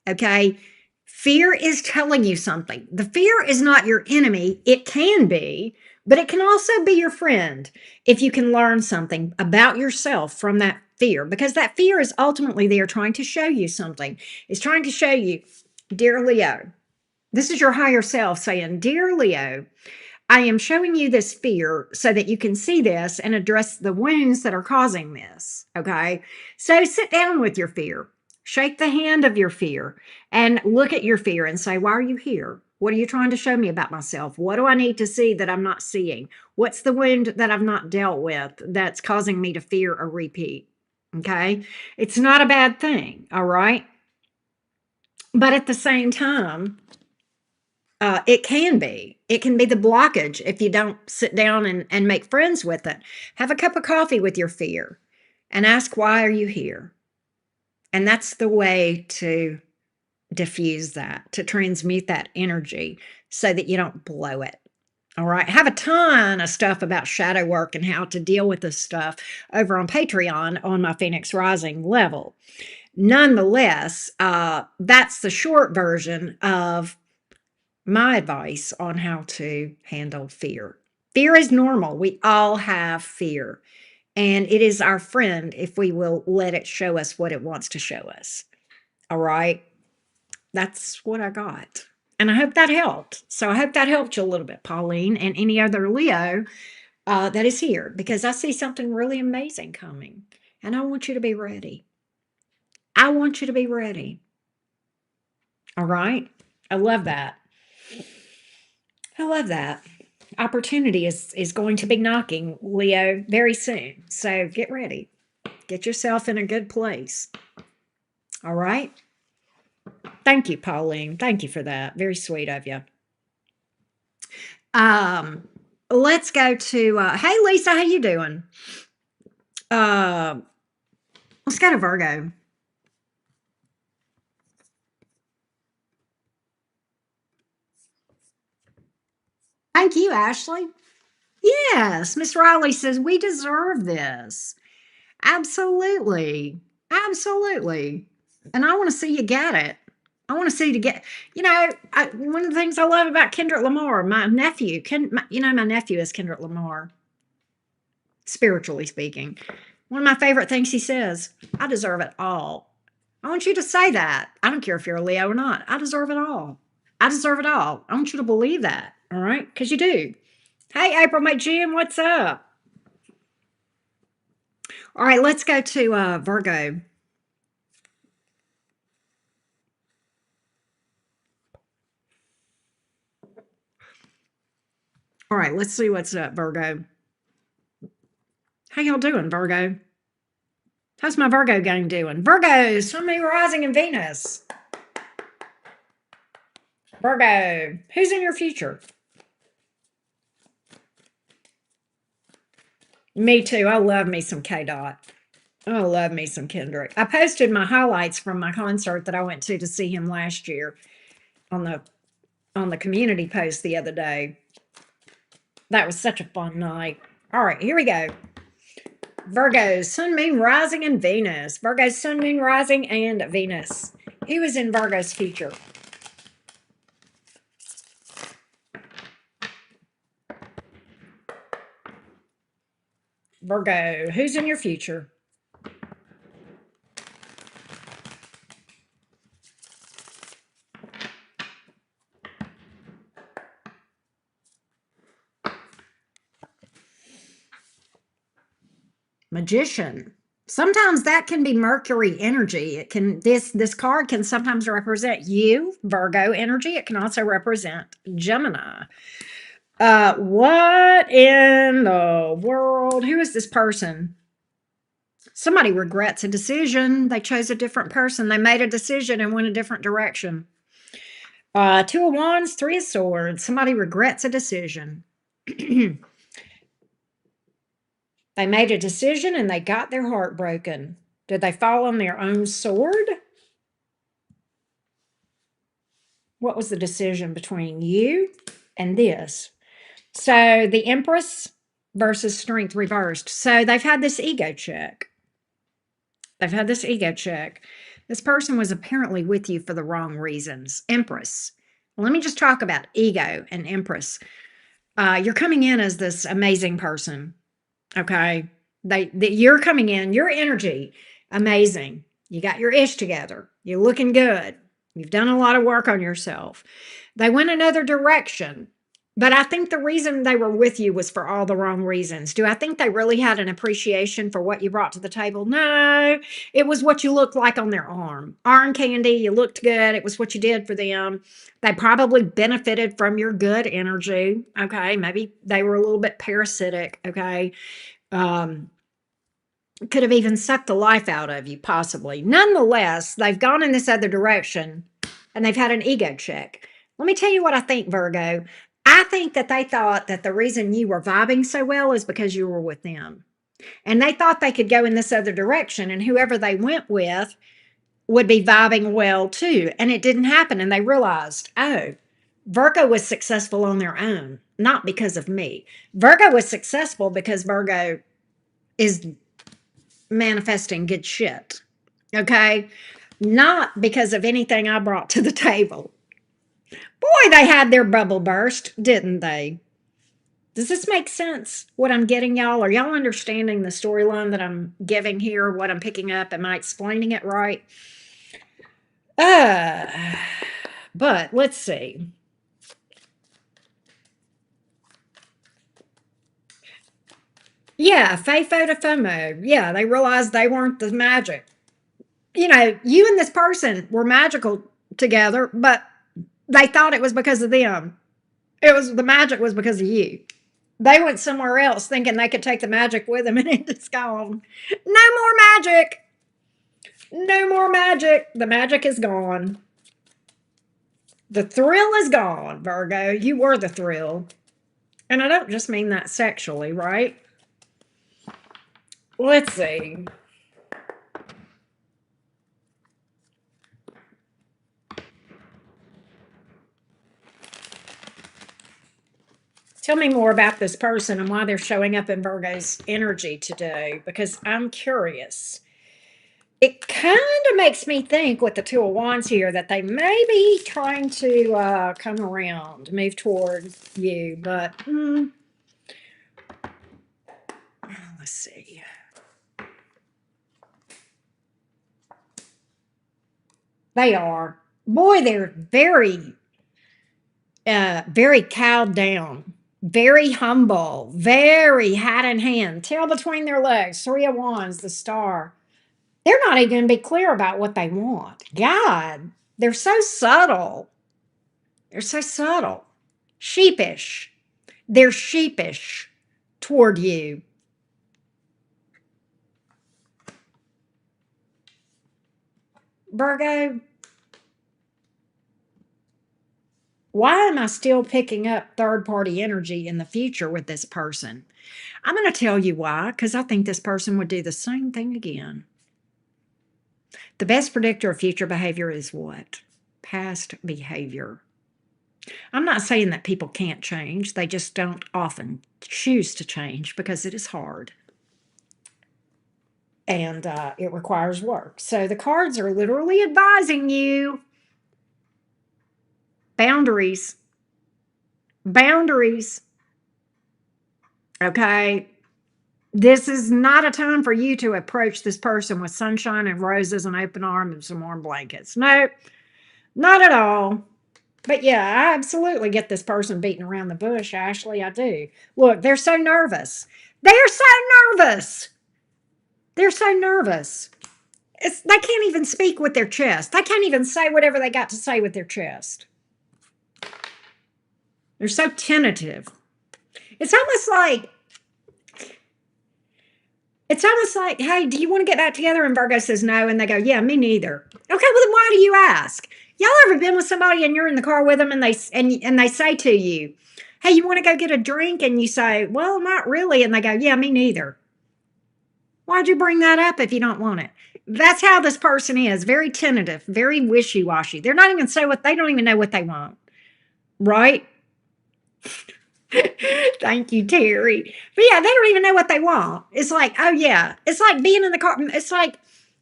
Okay. Fear is telling you something. The fear is not your enemy. It can be, but it can also be your friend if you can learn something about yourself from that fear, because that fear is ultimately there trying to show you something. It's trying to show you, dear Leo, this is your higher self saying, dear Leo, I am showing you this fear so that you can see this and address the wounds that are causing this. Okay. So sit down with your fear. Shake the hand of your fear and look at your fear and say, why are you here? What are you trying to show me about myself? What do I need to see that I'm not seeing? What's the wound that I've not dealt with that's causing me to fear a repeat? Okay. It's not a bad thing. All right. But at the same time, it can be. It can be the blockage if you don't sit down and make friends with it. Have a cup of coffee with your fear and ask, why are you here? And that's the way to diffuse that, to transmute that energy so that you don't blow it. All right. I have a ton of stuff about shadow work and how to deal with this stuff over on Patreon on my Phoenix Rising level. Nonetheless, that's the short version of my advice on how to handle fear. Fear is normal. We all have fear, and it is our friend if we will let it show us what it wants to show us. All right. That's what I got. And I hope that helped. So I hope that helped you a little bit, Pauline, and any other Leo that is here, because I see something really amazing coming. And I want you to be ready. I want you to be ready. All right. I love that. I love that. Opportunity is going to be knocking, Leo, very soon. So get ready. Get yourself in a good place. All right. Thank you, Pauline. Thank you for that. Very sweet of you. Let's go to hey Lisa, how you doing? Let's go to Virgo. Thank you, Ashley. Yes, Miss Riley says we deserve this. Absolutely. Absolutely. And I want to see you get it. I want to see you get, one of the things I love about Kendrick Lamar, my nephew, my nephew is Kendrick Lamar, spiritually speaking. One of my favorite things he says, I deserve it all. I want you to say that. I don't care if you're a Leo or not. I deserve it all. I deserve it all. I want you to believe that. All right. Because you do. Hey, April, my Jim, what's up? All right. Let's go to Virgo. All right. Let's see what's up, Virgo. How y'all doing, Virgo? How's my Virgo gang doing? Virgo, Sun, Moon, Rising, and Venus. Virgo, who's in your future? Me too. I love me some K Dot. I love me some Kendrick. I posted my highlights from my concert that I went to see him last year on the community post the other day. That was such a fun night. All right, here we go. Virgo, Sun, Moon, Rising, and Venus. Virgo, Sun, Moon, Rising, and Venus. Who is in Virgo's future? Virgo, who's in your future? Magician. Sometimes that can be Mercury energy. It can this card can sometimes represent you, Virgo energy. It can also represent Gemini. What in the world? Who is this person? Somebody regrets a decision. They chose a different person. They made a decision and went a different direction. Two of Wands, Three of Swords. Somebody regrets a decision. They made a decision and they got their heart broken. Did they fall on their own sword? What was the decision between you and this? So the Empress versus Strength reversed. So they've had this ego check. They've had this ego check. This person was apparently with you for the wrong reasons. Empress. Let me just talk about ego and Empress. You're coming in as this amazing person. Okay. You're coming in, your energy, amazing. You got your ish together. You're looking good. You've done a lot of work on yourself. They went another direction. But I think the reason they were with you was for all the wrong reasons. Do I think they really had an appreciation for what you brought to the table? No, it was what you looked like on their arm. Arm candy, you looked good. It was what you did for them. They probably benefited from your good energy. Okay. Maybe they were a little bit parasitic. Okay. Um, could have even sucked the life out of you, possibly. Nonetheless, they've gone in this other direction and they've had an ego check. Let me tell you what I think, Virgo. I think that they thought that the reason you were vibing so well is because you were with them. And they thought they could go in this other direction, and whoever they went with would be vibing well too. And it didn't happen. And they realized, oh, Virgo was successful on their own, not because of me. Virgo was successful because Virgo is manifesting good shit. Okay. Not because of anything I brought to the table. Boy, they had their bubble burst, didn't they? Does this make sense? What I'm getting, y'all? Are y'all understanding the storyline that I'm giving here? What I'm picking up? Am I explaining it right? Uh, but let's see. Yeah, FAFO to FOMO. Yeah, they realized they weren't the magic. You know, you and this person were magical together, but they thought it was because of them. It was the magic was because of you. They went somewhere else thinking they could take the magic with them, and it's gone. No more magic. No more magic. The magic is gone. The thrill is gone, Virgo. You were the thrill. And I don't just mean that sexually, right? Let's see. Tell me more about this person and why they're showing up in Virgo's energy today, because I'm curious. It kind of makes me think with the Two of Wands here that they may be trying to come around, move toward you, but let's see. They are. Boy, they're very cowed down, very humble, very hat in hand, tail between their legs, Three of Wands, the star. They're not even going to be clear about what they want. God, they're so subtle. They're so subtle. Sheepish. They're sheepish toward you. Virgo, why am I still picking up third party energy in the future with this person? I'm going to tell you why, because I think this person would do the same thing again. The best predictor of future behavior is what? Past behavior. I'm not saying that people can't change, they just don't often choose to change because it is hard. And it requires work. So the cards are literally advising you boundaries. Boundaries. Okay. This is not a time for you to approach this person with sunshine and roses and open arms and some warm blankets. No, not at all. But yeah, I absolutely get this person beating around the bush, Ashley. I do. Look, they're so nervous. They're so nervous. They're so nervous. They can't even speak with their chest. They can't even say whatever they got to say with their chest. They're so tentative. It's almost like, hey, do you want to get back together? And Virgo says no. And they go, yeah, me neither. Okay, well then why do you ask? Y'all ever been with somebody and you're in the car with them and they say to you, hey, you want to go get a drink? And you say, well, not really. And they go, yeah, me neither. Why'd you bring that up if you don't want it? That's how this person is. Very tentative, very wishy-washy. They don't even know what they want. Right? Thank you, Terry. But yeah, they don't even know what they want. It's like, oh yeah. It's like being in the car. It's like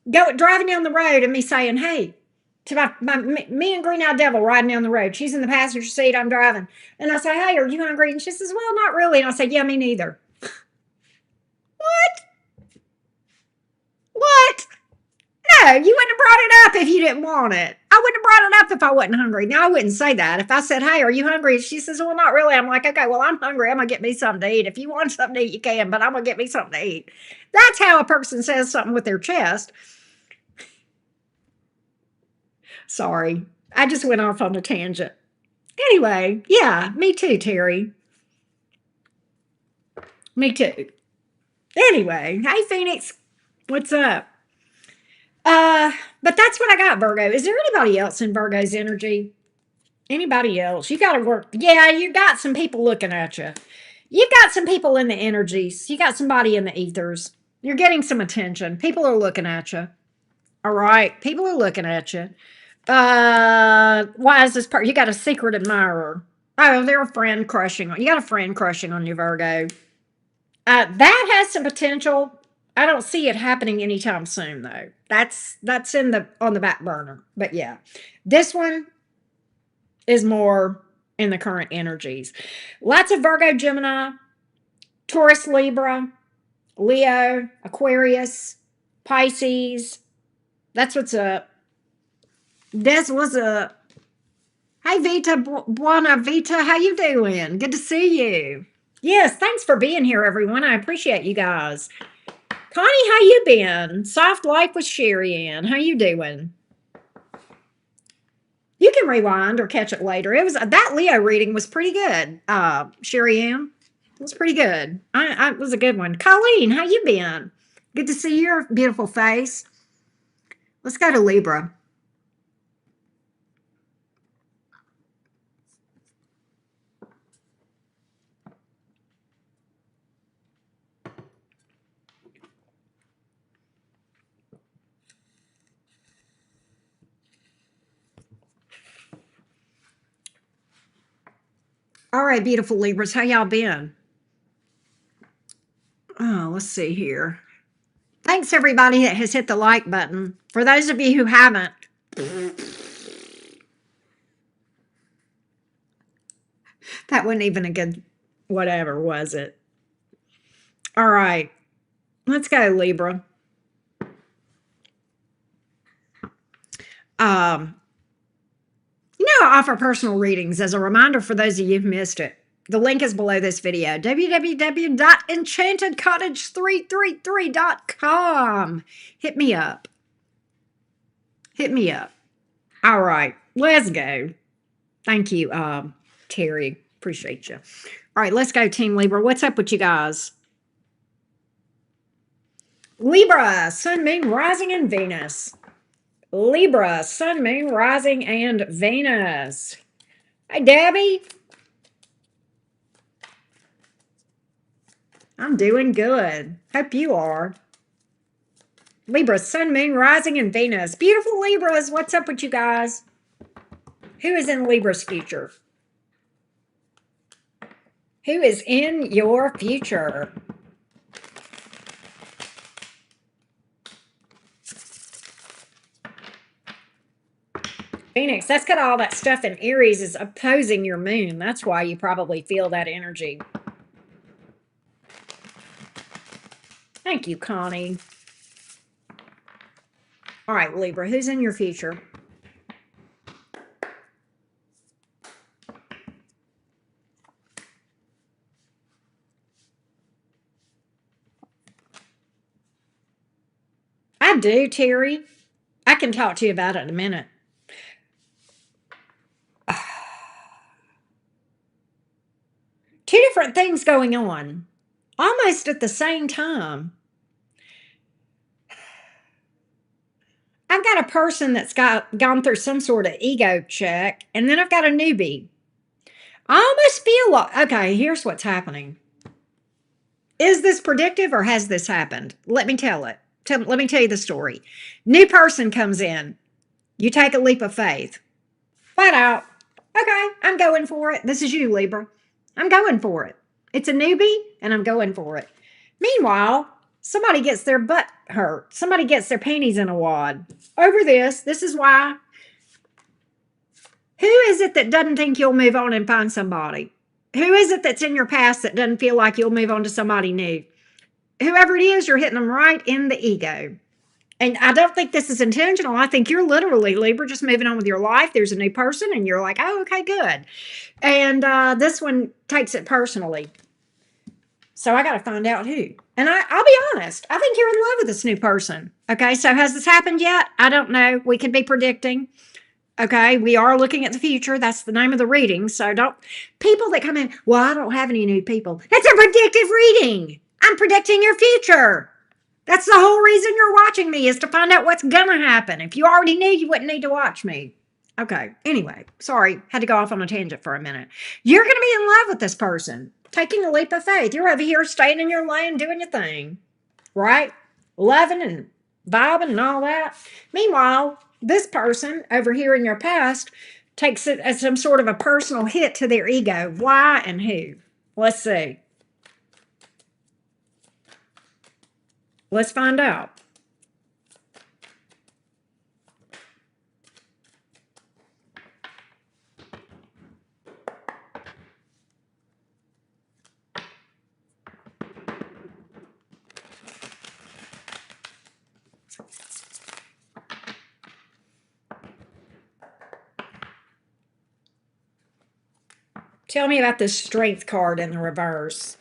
driving down the road and me saying, hey, to me and Green Eyed Devil riding down the road. She's in the passenger seat, I'm driving. And I say, hey, are you hungry? And she says, well, not really. And I say, yeah, me neither. What? What? you wouldn't have brought it up if you didn't want it. I wouldn't have brought it up if I wasn't hungry. Now, I wouldn't say that. If I said, hey, are you hungry? She says, well, not really. I'm like, okay, well, I'm hungry. I'm going to get me something to eat. If you want something to eat, you can, but I'm going to get me something to eat. That's how a person says something with their chest. Sorry. I just went off on a tangent. Anyway, yeah, me too, Terry. Me too. Anyway, hey, Phoenix. What's up? But that's what I got, Virgo. Is there anybody else in Virgo's energy? Anybody else? You got to work. Yeah, you got some people looking at you. You've got some people in the energies. You got somebody in the ethers. You're getting some attention. People are looking at you. All right. People are looking at you. Why is this part? You got a secret admirer. Oh, they're a friend crushing on you. Got a friend crushing on you, Virgo. That has some potential. I don't see it happening anytime soon, though. That's in the on the back burner. But yeah, this one is more in the current energies. Lots of Virgo, Gemini, Taurus, Libra, Leo, Aquarius, Pisces. That's what's up. That's what's up. Hey, Vita, Buona Vita, how you doing? Good to see you. Yes, thanks for being here, everyone. I appreciate you guys. Connie, how you been? Soft Life with Sherry Ann. How you doing? You can rewind or catch it later. It was that Leo reading was pretty good. Sherry Ann, it was pretty good. It was a good one. Colleen, how you been? Good to see your beautiful face. Let's go to Libra. All right, beautiful Libras, how y'all been? Oh, let's see here. Thanks, everybody that has hit the like button. For those of you who haven't, that wasn't even a good whatever, was it? All right, let's go, Libra. You know, I offer personal readings as a reminder for those of you who missed it. The link is below this video, www.enchantedcottage333.com. Hit me up. Hit me up. All right, let's go. Thank you, Terry. Appreciate you. All right, let's go, Team Libra. What's up with you guys? Libra, Sun, Moon, Rising, and Venus. Libra, Sun, Moon, Rising, and Venus. Hi, Debbie. I'm doing good. Hope you are. Libra, Sun, Moon, Rising, and Venus. Beautiful Libras. What's up with you guys? Who is in Libra's future? Who is in your future? Phoenix, that's got all that stuff in Aries is opposing your moon. That's why you probably feel that energy. Thank you, Connie. All right, Libra, who's in your future? I do, Terry. I can talk to you about it in a minute. Two different things going on almost at the same time. I've got a person that's gone through some sort of ego check, and then I've got a newbie. I almost feel like, okay, here's what's happening. Is this predictive or has this happened? Let me tell it. Let me tell you the story. New person comes in. You take a leap of faith. Flat out. Okay, I'm going for it. This is you, Libra. I'm going for it. It's a newbie, and I'm going for it. Meanwhile, somebody gets their butt hurt. Somebody gets their panties in a wad over this. This is why. Who is it that doesn't think you'll move on and find somebody? Who is it that's in your past that doesn't feel like you'll move on to somebody new? Whoever it is, you're hitting them right in the ego. And I don't think this is intentional. I think you're literally, Libra, just moving on with your life. There's a new person, and you're like, oh, okay, good. And this one takes it personally. So I got to find out who. And I'll be honest, I think you're in love with this new person. Okay, so has this happened yet? I don't know. We could be predicting. Okay, we are looking at the future. That's the name of the reading. So don't, people that come in, well, I don't have any new people. That's a predictive reading. I'm predicting your future. That's the whole reason you're watching me, is to find out what's going to happen. If you already knew, you wouldn't need to watch me. Okay, anyway, sorry, had to go off on a tangent for a minute. You're going to be in love with this person, taking a leap of faith. You're over here staying in your lane, doing your thing, right? Loving and vibing and all that. Meanwhile, this person over here in your past takes it as some sort of a personal hit to their ego. Why and who? Let's see. Let's find out. Tell me about this strength card in the reverse.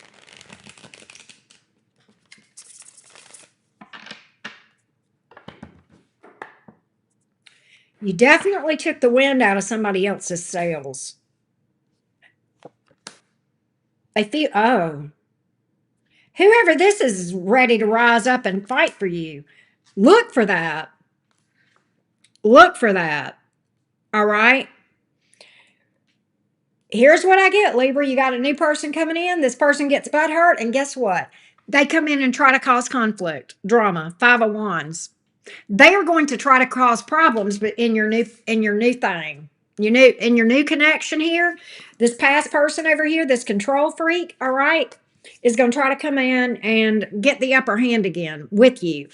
You definitely took the wind out of somebody else's sails. They feel, oh, whoever this is ready to rise up and fight for you. Look for that. Look for that. All right. Here's what I get, Libra. You got a new person coming in. This person gets butt hurt, and guess what? They come in and try to cause conflict, drama, 501s. They are going to try to cause problems, but in your new thing. In your new connection here, this past person over here, this control freak, all right, is going to try to come in and get the upper hand again with you.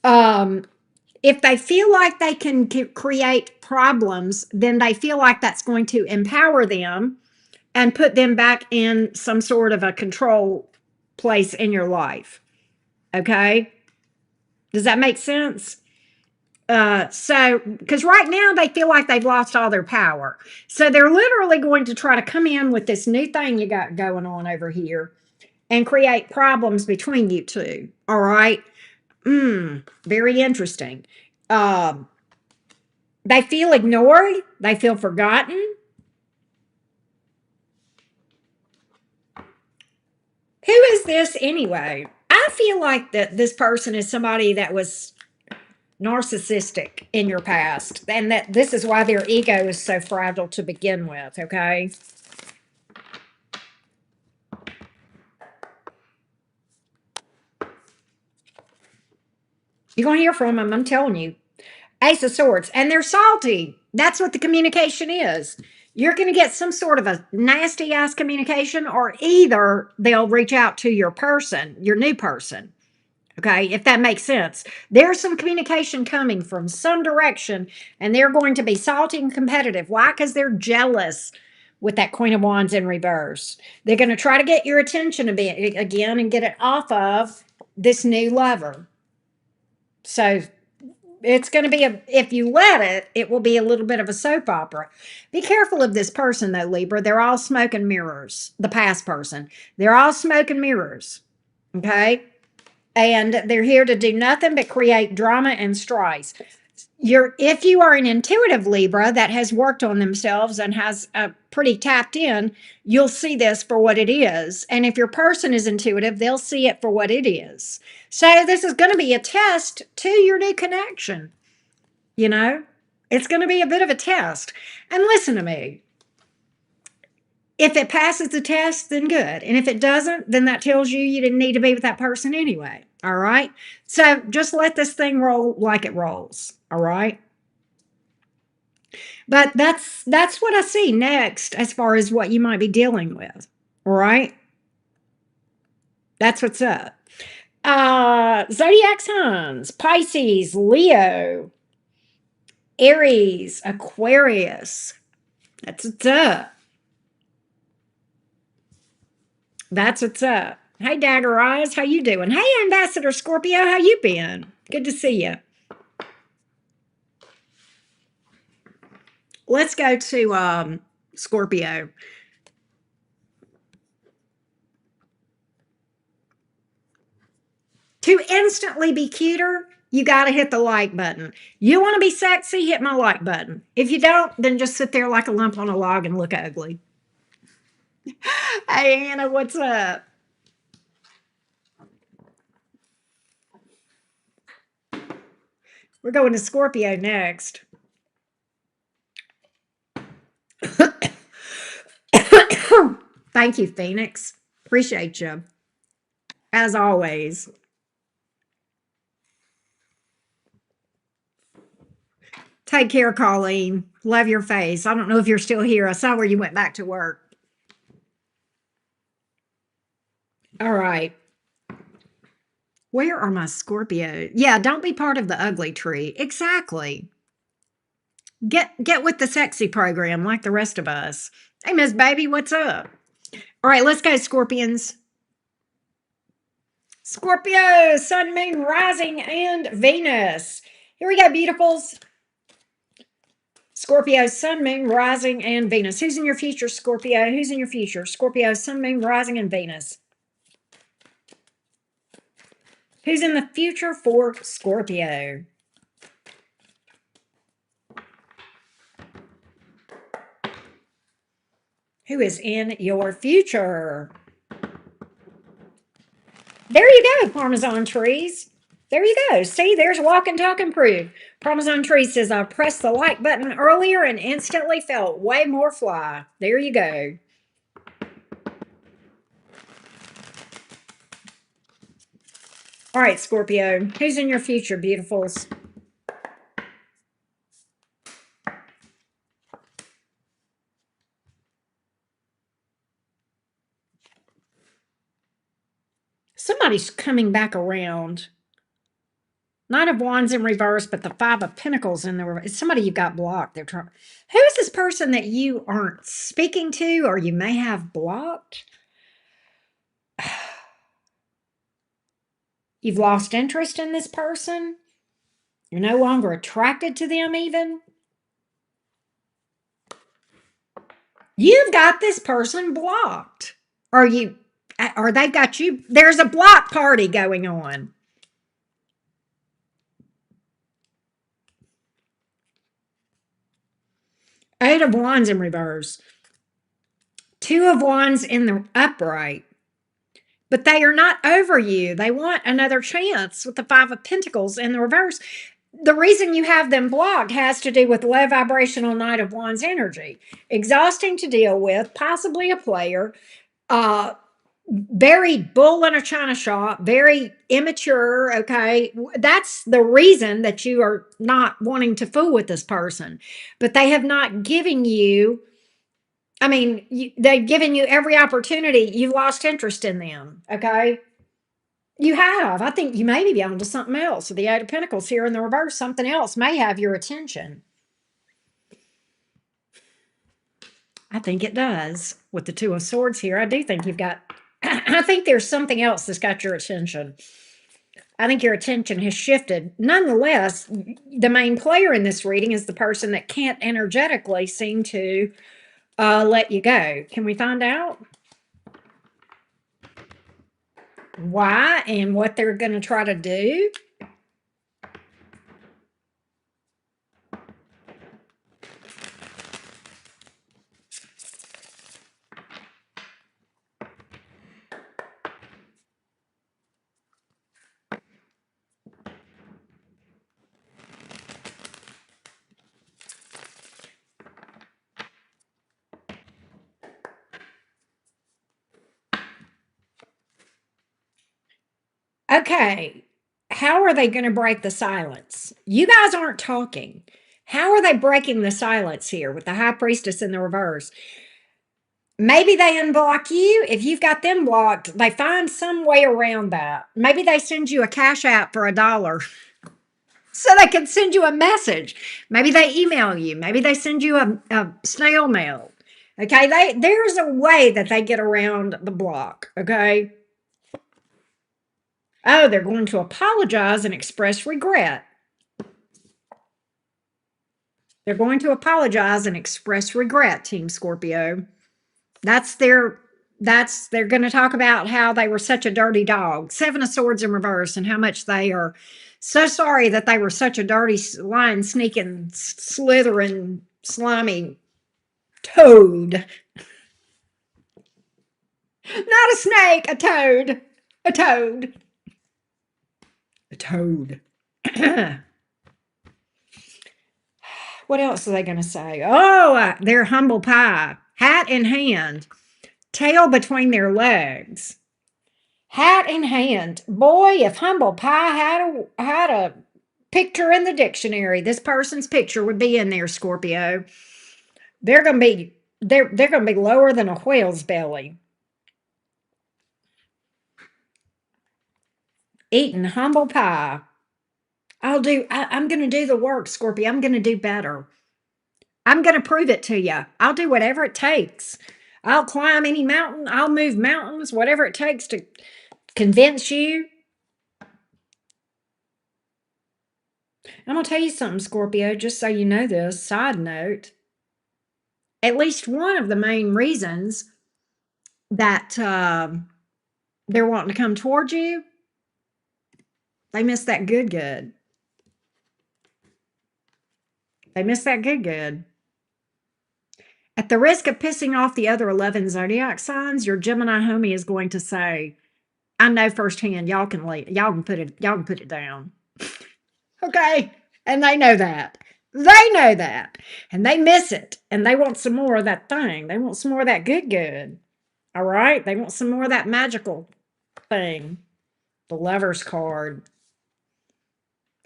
If they feel like they can create problems, then they feel like that's going to empower them and put them back in some sort of a control place in your life. Okay? Does that make sense? Because right now they feel like they've lost all their power. So they're literally going to try to come in with this new thing you got going on over here and create problems between you two. All right? Very interesting. They feel ignored. They feel forgotten. Who is this anyway? I feel like that this person is somebody that was narcissistic in your past, and that this is why their ego is so fragile to begin with, okay? You're going to hear from them, I'm telling you. Ace of Swords. And they're salty. That's what the communication is. You're going to get some sort of a nasty ass communication, or either they'll reach out to your person, your new person. Okay, if that makes sense. There's some communication coming from some direction, and they're going to be salty and competitive. Why? Because they're jealous with that Queen of Wands in reverse. They're going to try to get your attention a bit again and get it off of this new lover. So it's going to be if you let it, it will be a little bit of a soap opera. Be careful of this person though, Libra. They're all smoke and mirrors. The past person. They're all smoke and mirrors. Okay? And they're here to do nothing but create drama and strife. If you are an intuitive Libra that has worked on themselves and has pretty tapped in, you'll see this for what it is. And if your person is intuitive, they'll see it for what it is. So this is going to be a test to your new connection. You know, it's going to be a bit of a test. And listen to me. If it passes the test, then good. And if it doesn't, then that tells you didn't need to be with that person anyway. All right? So just let this thing roll like it rolls. All right? But that's what I see next as far as what you might be dealing with. All right? That's what's up. Zodiac signs: Pisces, Leo, Aries, Aquarius. That's what's up. That's what's up. Hey, Dagger Eyes, how you doing? Hey, Ambassador Scorpio, how you been? Good to see you. Let's go to Scorpio. To instantly be cuter, you got to hit the like button. You want to be sexy, hit my like button. If you don't, then just sit there like a lump on a log and look ugly. Hey, Anna, what's up? We're going to Scorpio next. Thank you, Phoenix. Appreciate you. As always. Take care, Colleen. Love your face. I don't know if you're still here. I saw where you went back to work. All right. Where are my Scorpio? Yeah, don't be part of the ugly tree. Exactly. Get with the sexy program like the rest of us. Hey, Miss Baby, what's up? All right, let's go, Scorpions. Scorpio, Sun, Moon, Rising, and Venus. Here we go, beautifuls. Scorpio, Sun, Moon, Rising, and Venus. Who's in your future, Scorpio? Who's in your future? Scorpio, Sun, Moon, Rising, and Venus. Who's in the future for Scorpio? Who is in your future? There you go, Parmesan trees. There you go. See, there's walk and talk and proof. Parmesan tree says, I pressed the like button earlier and instantly felt way more fly. There you go. All right, Scorpio, who's in your future, beautifuls? Somebody's coming back around. Knight of Wands in reverse, but the Five of Pentacles in the reverse. It's somebody you got blocked. They're trying. Who is this person that you aren't speaking to or you may have blocked? You've lost interest in this person. You're no longer attracted to them even. You've got this person blocked. Or they've got you. There's a block party going on. Eight of Wands in reverse. Two of Wands in the upright. But they are not over you. They want another chance with the Five of Pentacles in the reverse. The reason you have them blocked has to do with low vibrational Knight of Wands energy. Exhausting to deal with, possibly a player, very bull in a china shop, very immature, okay? That's the reason that you are not wanting to fool with this person. But they have not given you, they've given you every opportunity. You've lost interest in them, okay? You have. I think you may be on to something else. The Eight of Pentacles here in the reverse, something else may have your attention. I think it does. With the Two of Swords here, I do think you've got, I think there's something else that's got your attention. I think your attention has shifted. Nonetheless, the main player in this reading is the person that can't energetically seem to let you go. Can we find out why and what they're going to try to do? Okay, how are they going to break the silence? You guys aren't talking. How are they breaking the silence here with the High Priestess in the reverse? Maybe they unblock you. If you've got them blocked, they find some way around that. Maybe they send you a cash app for $1 so they can send you a message. Maybe they email you. Maybe they send you a snail mail. Okay, there's a way that they get around the block. Okay. Oh, they're going to apologize and express regret. They're going to apologize and express regret, Team Scorpio. That's their they're going to talk about how they were such a dirty dog. Seven of Swords in reverse, and how much they are so sorry that they were such a dirty, lying, sneaking, slithering, slimy toad. Not a snake, a toad. A toad. A toad. What else are they going to say? Oh, they're humble pie. Hat in hand. Tail between their legs. Hat in hand. Boy, if humble pie had a picture in the dictionary, this person's picture would be in there, Scorpio. They're going to be they're going to be lower than a whale's belly. Eating humble pie. I'm going to do the work, Scorpio. I'm going to do better. I'm going to prove it to you. I'll do whatever it takes. I'll climb any mountain. I'll move mountains, whatever it takes to convince you. I'm going to tell you something, Scorpio, just so you know this. Side note. At least one of the main reasons that they're wanting to come towards you, they miss that good. They miss that good. At the risk of pissing off the other 11 zodiac signs, your Gemini homie is going to say, I know firsthand, y'all can put it down. Okay? And they know that. They know that. And they miss it. And they want some more of that thing. They want some more of that good. All right? They want some more of that magical thing. The Lover's card.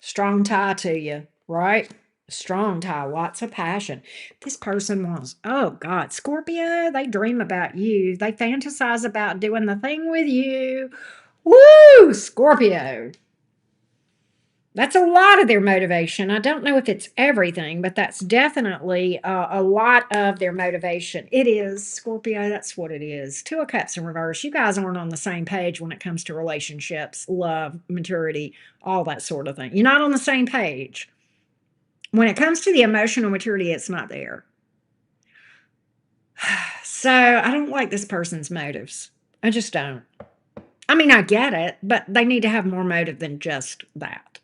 Strong tie to you, right? Strong tie, lots of passion. This person wants, oh God, Scorpio, they dream about you. They fantasize about doing the thing with you. Woo, Scorpio. That's a lot of their motivation. I don't know if it's everything, but that's definitely a lot of their motivation. It is, Scorpio, that's what it is. Two of Cups in reverse. You guys aren't on the same page when it comes to relationships, love, maturity, all that sort of thing. You're not on the same page. When it comes to the emotional maturity, it's not there. So I don't like this person's motives. I just don't. I mean, I get it, but they need to have more motive than just that.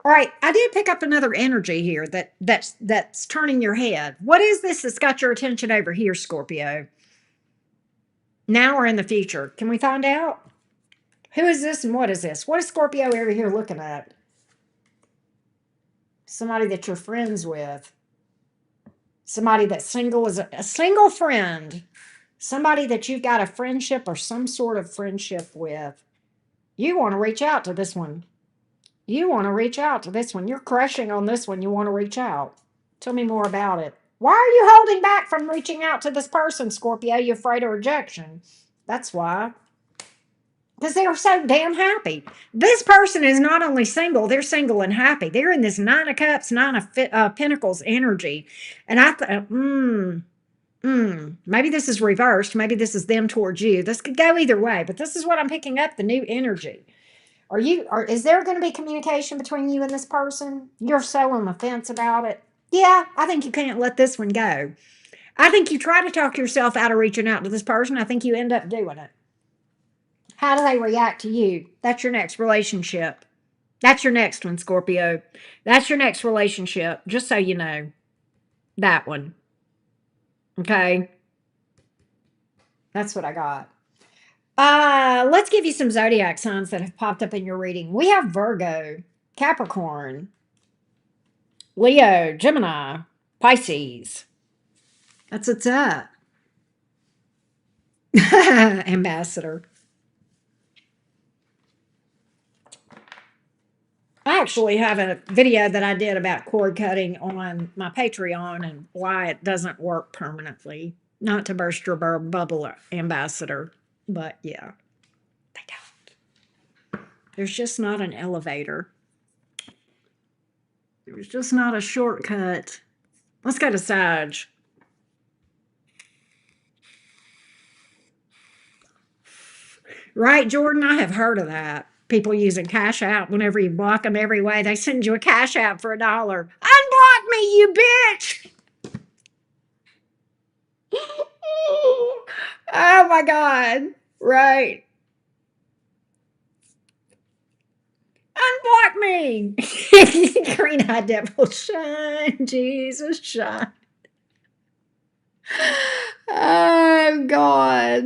All right, I did pick up another energy here that's turning your head. What is this that's got your attention over here, Scorpio? Now or in the future? Can we find out? Who is this and what is this? What is Scorpio over here looking at? Somebody that you're friends with. Somebody that's single, is a single friend. Somebody that you've got a friendship or some sort of friendship with. You want to reach out to this one. You want to reach out to this one. You're crushing on this one. You want to reach out. Tell me more about it. Why are you holding back from reaching out to this person, Scorpio? You're afraid of rejection. That's why. Because they're so damn happy. This person is not only single, they're single and happy. They're in this Nine of Cups, Nine of Pentacles energy. And I thought, maybe this is reversed. Maybe this is them towards you. This could go either way, but this is what I'm picking up, the new energy. Is there going to be communication between you and this person? You're so on the fence about it. Yeah, I think you can't let this one go. I think you try to talk yourself out of reaching out to this person. I think you end up doing it. How do they react to you? That's your next relationship. That's your next one, Scorpio. That's your next relationship, just so you know. That one. Okay? That's what I got. Let's give you some zodiac signs that have popped up in your reading. We have Virgo, Capricorn, Leo, Gemini, Pisces. That's what's up. Ambassador. I actually have a video that I did about cord cutting on my Patreon and why it doesn't work permanently. Not to burst your bubble, Ambassador, but yeah, they don't. There's just not an elevator. There's just not a shortcut. Let's go to Sag. Right, Jordan? I have heard of that. People using Cash App whenever you block them every way. They send you a Cash App for $1. Unblock Unblock me, you bitch. Oh my God. Right. Unblock me. Green eyed devil, shine. Jesus, shine. Oh God.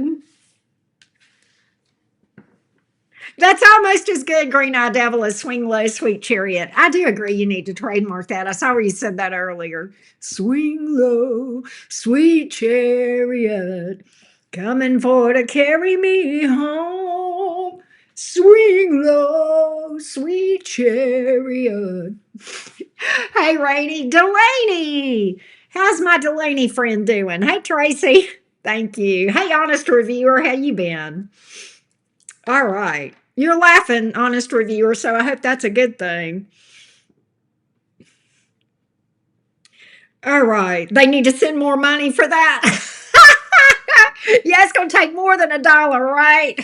That's almost as good, Green Eye Devil, as Swing Low, Sweet Chariot. I do agree you need to trademark that. I saw where you said that earlier. Swing low, sweet chariot, coming for to carry me home. Swing low, sweet chariot. Hey, Rainy. Delaney. How's my Delaney friend doing? Hey, Tracy. Thank you. Hey, honest reviewer. How you been? All right. You're laughing, honest reviewer, so I hope that's a good thing. All right. They need to send more money for that. Yeah, it's going to take more than $1, right?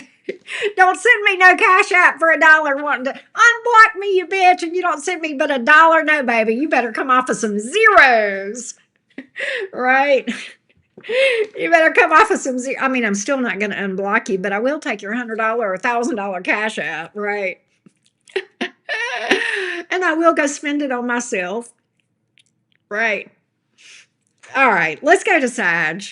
Don't send me no cash app for $1 wanting to unblock me, you bitch, and you don't send me but $1. No, baby, you better come off of some zeros, right? You better come off of some zero. I mean, I'm still not going to unblock you, but I will take your $100 or $1,000 cash app, right? And I will go spend it on myself. Right. All right. Let's go to Sag.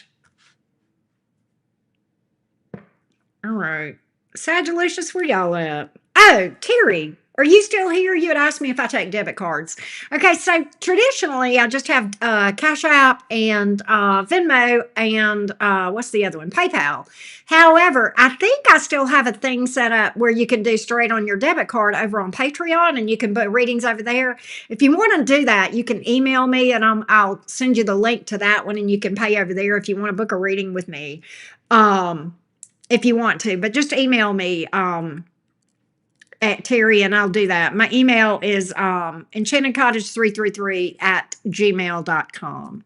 All right. Sagalicious, where y'all at? Oh, Terry, are you still here? You had asked me if I take debit cards. Okay, so traditionally I just have Cash App and Venmo and what's the other one? PayPal. However, I think I still have a thing set up where you can do straight on your debit card over on Patreon and you can book readings over there. If you want to do that, you can email me and I'll send you the link to that one and you can pay over there if you want to book a reading with me. If you want to, but just email me at Terry and I'll do that. My email is enchantedcottage333 at gmail.com.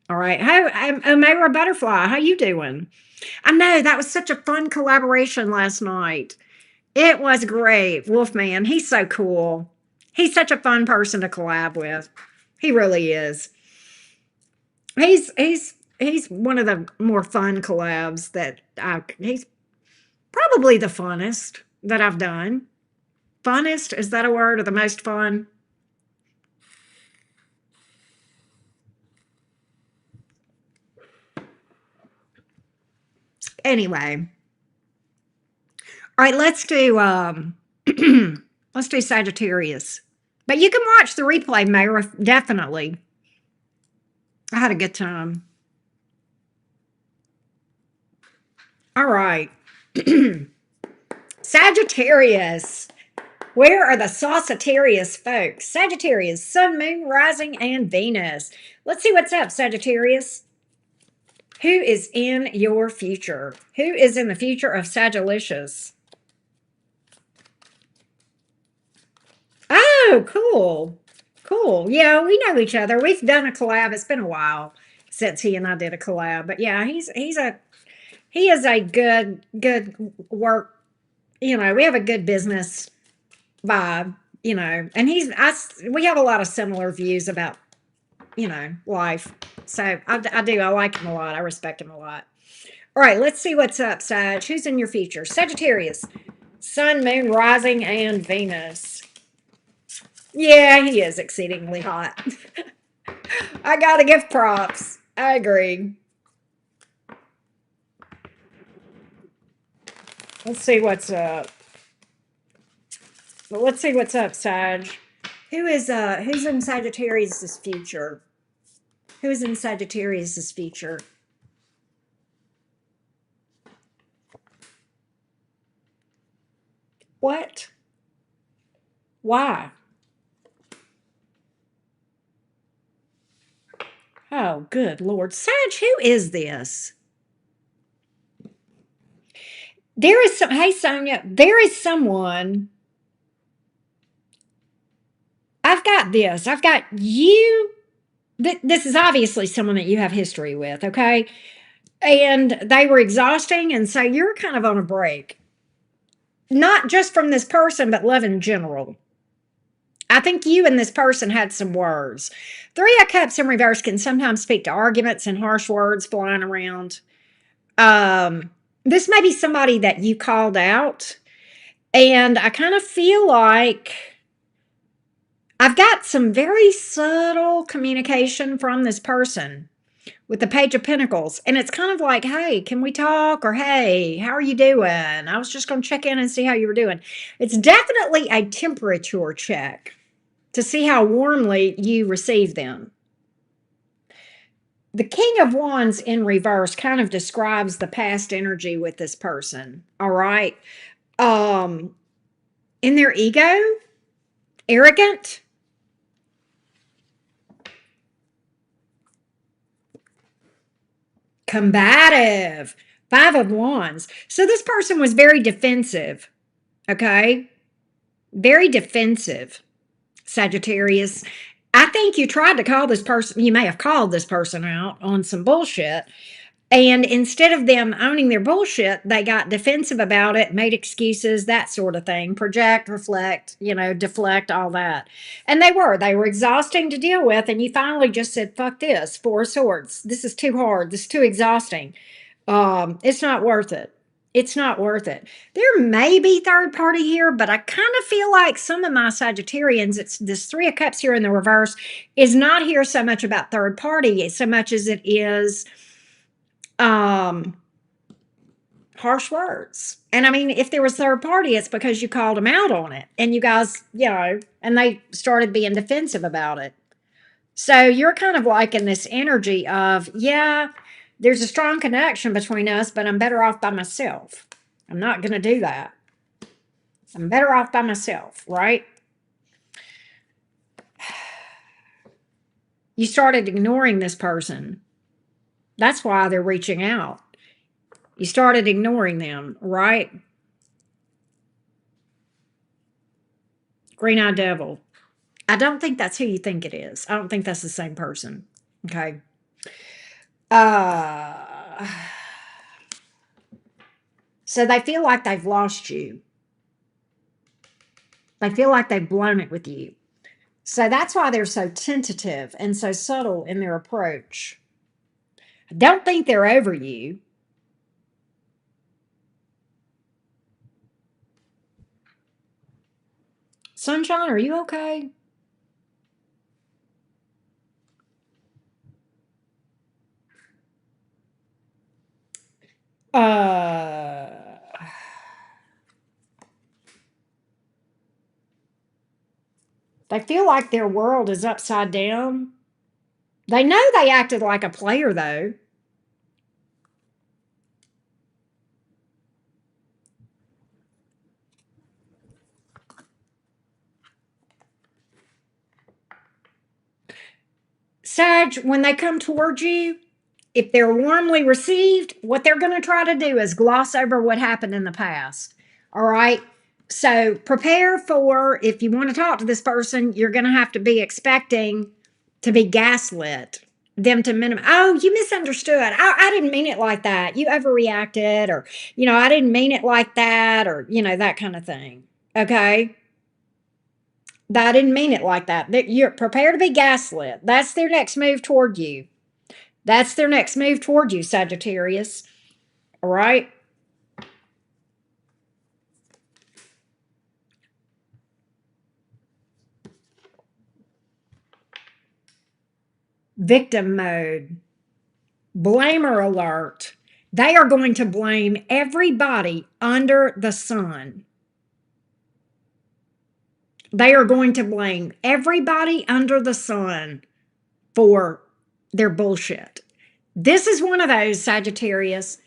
All right. How Omera Butterfly, how you doing? I know that was such a fun collaboration last night. It was great. Wolfman, he's so cool. He's such a fun person to collab with. He really is. He's one of the more fun collabs that he's probably the funnest that I've done. Funnest, is that a word, or the most fun? Anyway. All right, let's do let's do Sagittarius. But you can watch the replay, Mayra, definitely. I had a good time. All right. Sagittarius. Where are the Sagittarius folks? Sagittarius, Sun, Moon, Rising, and Venus. Let's see what's up, Sagittarius. Who is in your future? Who is in the future of Sagittarius? Oh, cool. Cool. Yeah, we know each other. We've done a collab. It's been a while since he and I did a collab. But yeah, he is a good work, we have a good business vibe, and we have a lot of similar views about, life. So I like him a lot. I respect him a lot. All right, let's see what's up, Sag. Who's in your future? Sagittarius, Sun, Moon, Rising, and Venus. Yeah, he is exceedingly hot. I gotta give props. I agree. Let's see what's up. Well, let's see what's up, Sag. Who's in Sagittarius' future? Who is in Sagittarius' future? What? Why? Oh, good Lord. Sag, who is this? Hey, Sonia, there is someone. I've got this. I've got you. This is obviously someone that you have history with, okay? And they were exhausting, and so you're kind of on a break. Not just from this person, but love in general. I think you and this person had some words. Three of Cups in reverse can sometimes speak to arguments and harsh words flying around. Um, this may be somebody that you called out, and I kind of feel like I've got some very subtle communication from this person with the Page of Pentacles. And it's kind of like, hey, can we talk? Or hey, how are you doing? I was just going to check in and see how you were doing. It's definitely a temperature check to see how warmly you receive them. The King of Wands in reverse kind of describes the past energy with this person. All right. Um, in their ego, arrogant, combative, Five of Wands. So this person was very defensive. Okay. Very defensive, Sagittarius. I think you tried to call this person, you may have called this person out on some bullshit. And instead of them owning their bullshit, they got defensive about it, made excuses, that sort of thing. Project, reflect, deflect, all that. And they were exhausting to deal with. And you finally just said, fuck this, Four of Swords. This is too hard. This is too exhausting. It's not worth it. It's not worth it. There may be third party here, but I kind of feel like some of my Sagittarians, it's this Three of Cups here in the reverse, is not here so much about third party, so much as it is harsh words. And I mean, if there was third party, it's because you called them out on it. And you guys, and they started being defensive about it. So you're kind of like in this energy of, yeah, there's a strong connection between us, but I'm better off by myself. I'm not going to do that. I'm better off by myself, right? You started ignoring this person. That's why they're reaching out. You started ignoring them, right? Green-eyed devil. I don't think that's who you think it is. I don't think that's the same person. Okay. So they feel like they've lost you. They feel like they've blown it with you. So that's why they're so tentative and so subtle in their approach. I don't think they're over you. Sunshine, are you okay? They feel like their world is upside down. They know they acted like a player, though. Sag, when they come towards you, if they're warmly received, what they're going to try to do is gloss over what happened in the past. All right. So prepare for, if you want to talk to this person, you're going to have to be expecting to be gaslit, them to minimize. Oh, you misunderstood. I didn't mean it like that. You overreacted, or, I didn't mean it like that, or, that kind of thing. Okay. I didn't mean it like that. You're prepared to be gaslit. That's their next move toward you. That's their next move toward you, Sagittarius. All right. Victim mode. Blamer alert. They are going to blame everybody under the sun. They are going to blame everybody under the sun for their bullshit. This is one of those, Sagittarius,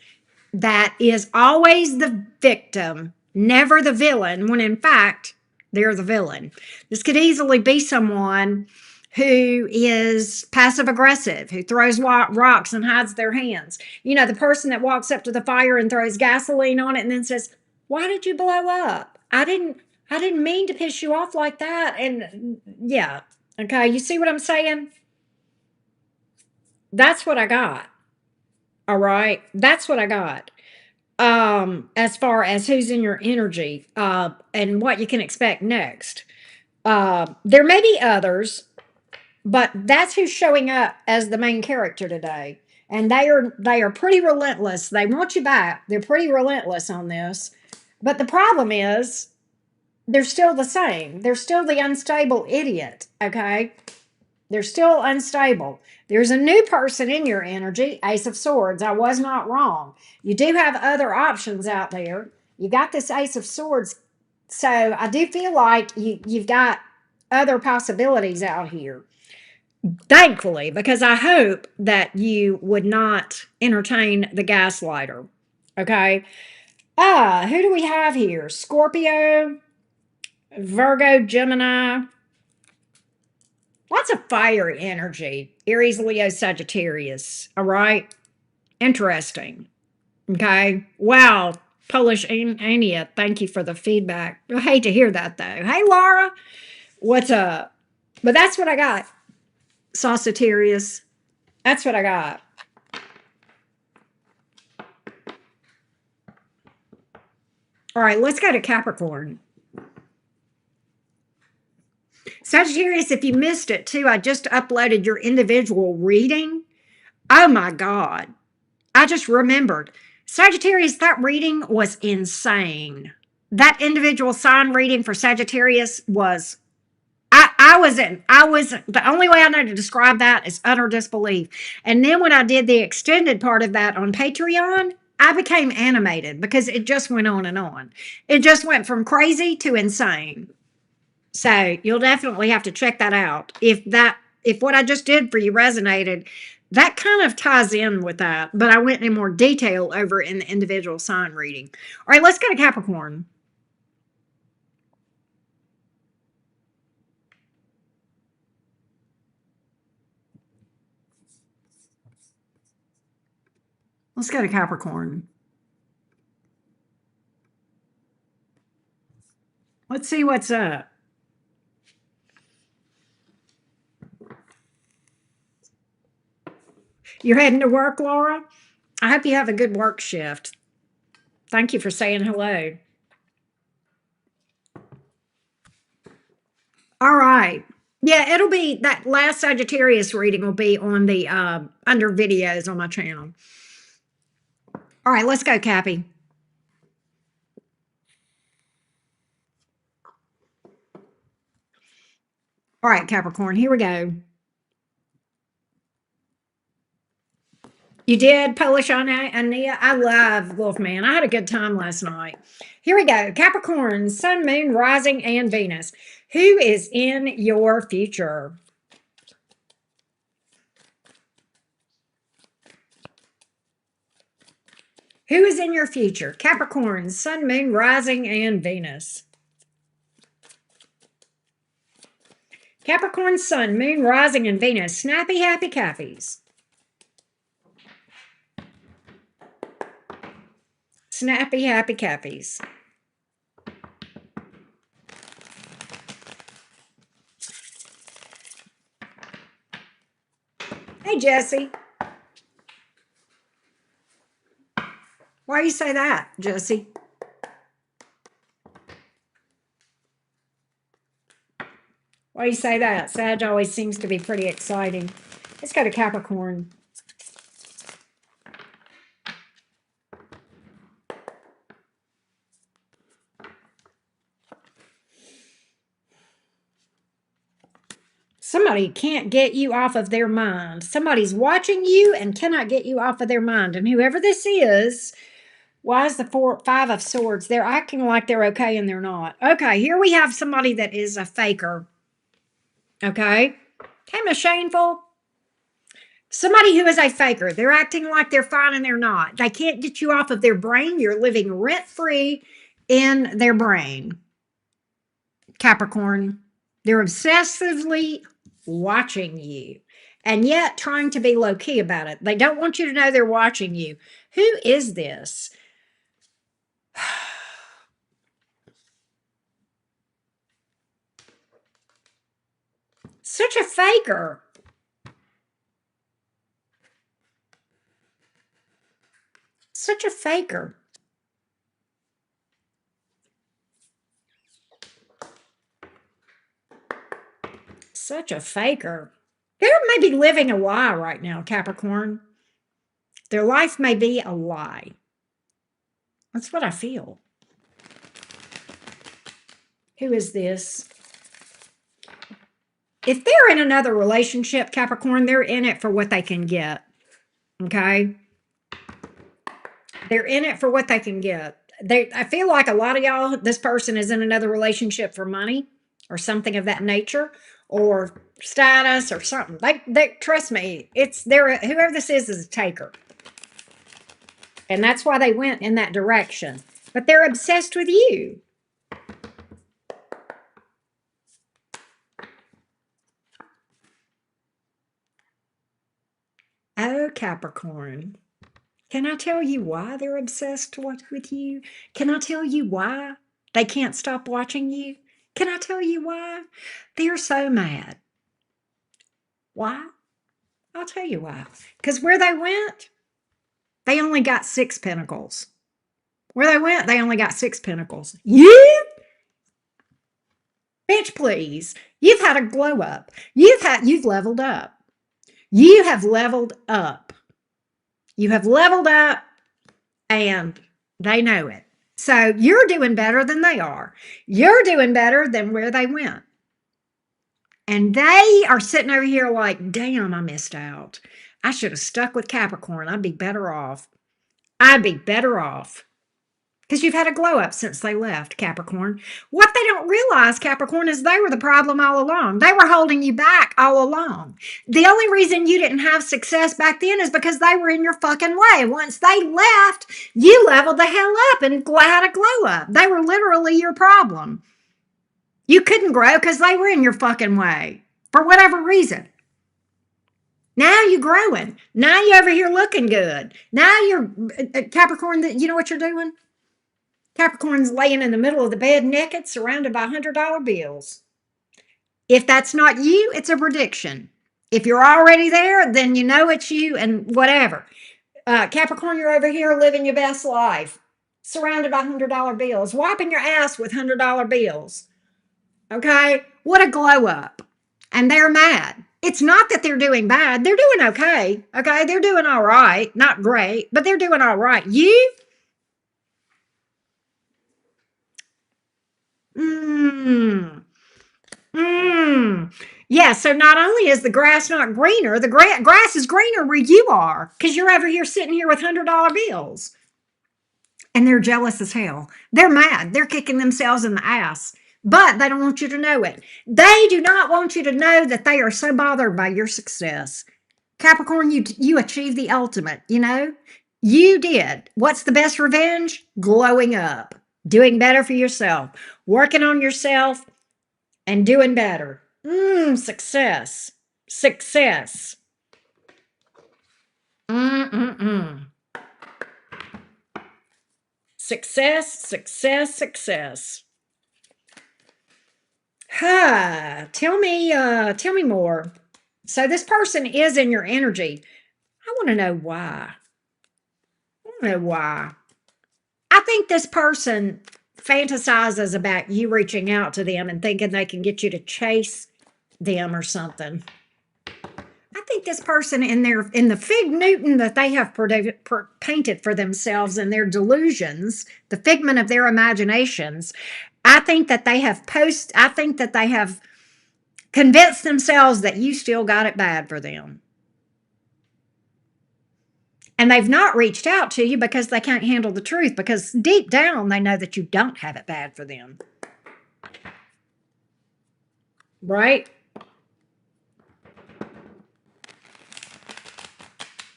that is always the victim, never the villain, when in fact, they're the villain. This could easily be someone who is passive aggressive, who throws rocks and hides their hands. The person that walks up to the fire and throws gasoline on it and then says, "Why did you blow up? I didn't mean to piss you off like that." And yeah, okay, you see what I'm saying? That's what I got. All right, that's what I got. As far as who's in your energy, and what you can expect next. There may be others, but that's who's showing up as the main character today. And they are pretty relentless. They want you back. They're pretty relentless on this. But the problem is they're still the same. They're still the unstable idiot, okay? They're still unstable. There's a new person in your energy, Ace of Swords. I was not wrong. You do have other options out there. You got this Ace of Swords. So I do feel like you've got other possibilities out here. Thankfully, because I hope that you would not entertain the gaslighter. Okay. Who do we have here? Scorpio, Virgo, Gemini. Lots of fire energy. Aries, Leo, Sagittarius. All right. Interesting. Okay. Wow. Polish Ania, thank you for the feedback. I hate to hear that though. Hey, Laura, what's up? But that's what I got. Sagittarius. That's what I got. All right, let's go to Capricorn. Sagittarius, if you missed it too, I just uploaded your individual reading. Oh my God. I just remembered. Sagittarius, that reading was insane. That individual sign reading for Sagittarius was I was the only way I know to describe that is utter disbelief. And then when I did the extended part of that on Patreon, I became animated because it just went on and on. It just went from crazy to insane. So you'll definitely have to check that out. If what I just did for you resonated, that kind of ties in with that. But I went in more detail over in the individual sign reading. All right, let's go to Capricorn. Let's go to Capricorn. Let's see what's up. You're heading to work, Laura? I hope you have a good work shift. Thank you for saying hello. All right. Yeah, it'll be that last Sagittarius reading will be on the under videos on my channel. All right, let's go, Cappy. All right, Capricorn, here we go. You did Polish on Ania? I love Wolfman. I had a good time last night. Here we go. Capricorn, Sun, Moon, Rising, and Venus. Who is in your future? Who is in your future? Capricorn, Sun, Moon, Rising, and Venus. Capricorn, Sun, Moon, Rising, and Venus. Snappy, happy Cappies. Snappy, happy Cappies. Hey, Jesse. Why you say that, Jesse? Why you say that? Sag always seems to be pretty exciting. Let's go to Capricorn. Somebody can't get you off of their mind. Somebody's watching you and cannot get you off of their mind. And whoever this is, why is the 5 of Swords? They're acting like they're okay and they're not. Okay, here we have somebody that is a faker. Okay? Hey, Miss Shameful. Somebody who is a faker. They're acting like they're fine and they're not. They can't get you off of their brain. You're living rent-free in their brain. Capricorn. They're obsessively watching you and yet trying to be low-key about it. They don't want you to know they're watching you. Who is this? Such a faker. Such a faker. Such a faker. They may be living a lie right now, Capricorn. Their life may be a lie. That's what I feel. Who is this? If they're in another relationship, Capricorn, they're in it for what they can get. Okay? They're in it for what they can get. I feel like a lot of y'all, this person is in another relationship for money or something of that nature, or status or something. They trust me, it's there. Whoever this is a taker. And that's why they went in that direction. But they're obsessed with you. Oh, Capricorn. Can I tell you why they're obsessed with you? Can I tell you why they can't stop watching you? Can I tell you why? They're so mad. Why? I'll tell you why. Because where they went, they only got 6 pentacles. Where they went, they only got 6 pentacles. You? Bitch, please. You've had a glow up. You've leveled up. You have leveled up. You have leveled up, and they know it. So you're doing better than they are. You're doing better than where they went. And they are sitting over here like, damn, I missed out. I should have stuck with Capricorn. I'd be better off. I'd be better off. Because you've had a glow up since they left, Capricorn. What they don't realize, Capricorn, is they were the problem all along. They were holding you back all along. The only reason you didn't have success back then is because they were in your fucking way. Once they left, you leveled the hell up and had a glow up. They were literally your problem. You couldn't grow because they were in your fucking way for whatever reason. Now you're growing. Now you're over here looking good. Now you're, Capricorn, you know what you're doing? Capricorn's laying in the middle of the bed naked, surrounded by $100 bills. If that's not you, it's a prediction. If you're already there, then you know it's you and whatever. Capricorn, you're over here living your best life, surrounded by $100 bills, wiping your ass with $100 bills. Okay? What a glow up. And they're mad. It's not that they're doing bad. They're doing okay. Okay? They're doing all right. Not great, but they're doing all right. You? Yeah, so not only is the grass not greener, the grass is greener where you are because you're over here sitting here with $100 bills. And they're jealous as hell. They're mad. They're kicking themselves in the ass. But they don't want you to know it. They do not want you to know that they are so bothered by your success. Capricorn, you achieved the ultimate, you know? You did. What's the best revenge? Glowing up. Doing better for yourself. Working on yourself and doing better. Success. Success. Success, success, success. Tell me more. So this person is in your energy. I want to know why. I think this person fantasizes about you reaching out to them and thinking they can get you to chase them or something. I think this person in the fig Newton that they have painted for themselves in their delusions, the figment of their imaginations, I think that they have convinced themselves that you still got it bad for them. And they've not reached out to you because they can't handle the truth, because deep down they know that you don't have it bad for them. Right?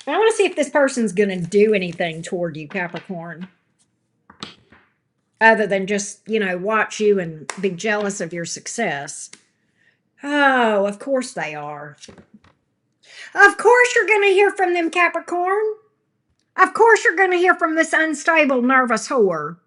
I want to see if this person's going to do anything toward you, Capricorn. Other than just, watch you and be jealous of your success. Oh, of course they are. Of course you're going to hear from them, Capricorn. Of course you're going to hear from this unstable, nervous whore.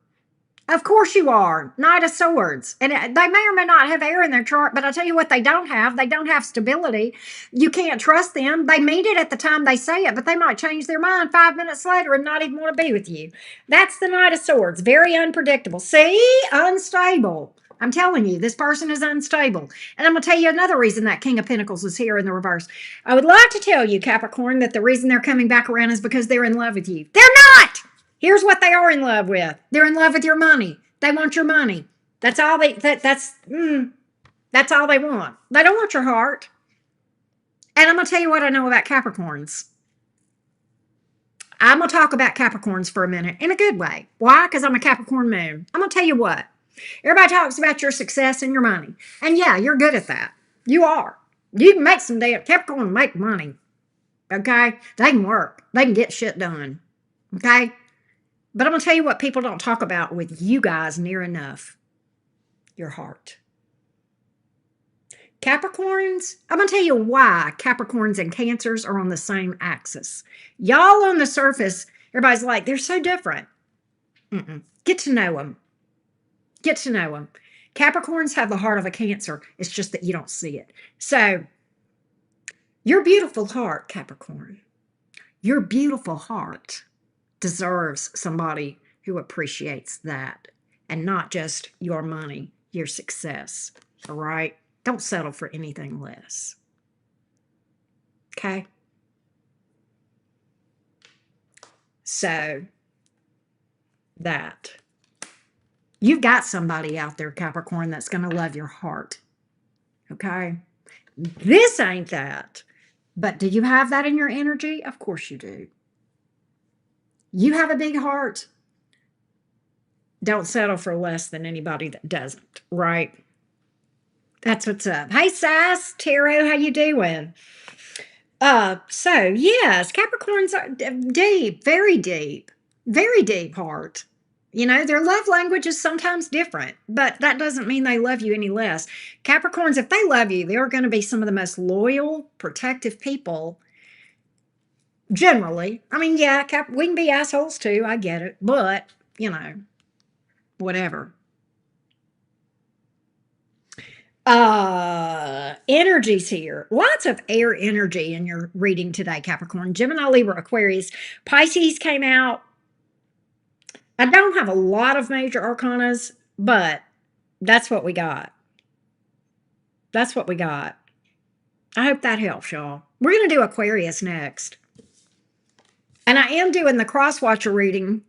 Of course you are. Knight of Swords. And they may or may not have air in their chart, but I tell you what they don't have. They don't have stability. You can't trust them. They mean it at the time they say it, but they might change their mind 5 minutes later and not even want to be with you. That's the Knight of Swords. Very unpredictable. See? Unstable. I'm telling you, this person is unstable. And I'm going to tell you another reason that King of Pentacles is here in the reverse. I would like to tell you, Capricorn, that the reason they're coming back around is because they're in love with you. They're not! Here's what they are in love with. They're in love with your money. They want your money. That's all that's all they want. They don't want your heart. And I'm going to tell you what I know about Capricorns. I'm going to talk about Capricorns for a minute in a good way. Why? Because I'm a Capricorn moon. I'm going to tell you what. Everybody talks about your success and your money. And yeah, you're good at that. You are. You can make some damn Capricorn make money. Okay? They can work. They can get shit done. Okay? But I'm going to tell you what people don't talk about with you guys near enough. Your heart. Capricorns, I'm going to tell you why Capricorns and Cancers are on the same axis. Y'all on the surface, everybody's like, they're so different. Get to know them. Get to know them. Capricorns have the heart of a Cancer. It's just that you don't see it. So, your beautiful heart, Capricorn, your beautiful heart deserves somebody who appreciates that and not just your money, your success. All right? Don't settle for anything less. Okay? So, that. You've got somebody out there, Capricorn, that's going to love your heart. Okay? This ain't that. But do you have that in your energy? Of course you do. You have a big heart. Don't settle for less than anybody that doesn't, right? That's what's up. Hey, Sass, Tarot, how you doing? So yes, Capricorns are deep, very deep heart. You know, their love language is sometimes different, but that doesn't mean they love you any less. Capricorns, if they love you, they're going to be some of the most loyal, protective people. Generally, I mean, yeah, we can be assholes too. I get it, but you know, whatever. Energies here. Lots of air energy in your reading today, Capricorn. Gemini, Libra, Aquarius. Pisces came out. I don't have a lot of major arcanas, but that's what we got. That's what we got. I hope that helps, y'all. We're going to do Aquarius next. And I am doing the cross-watcher reading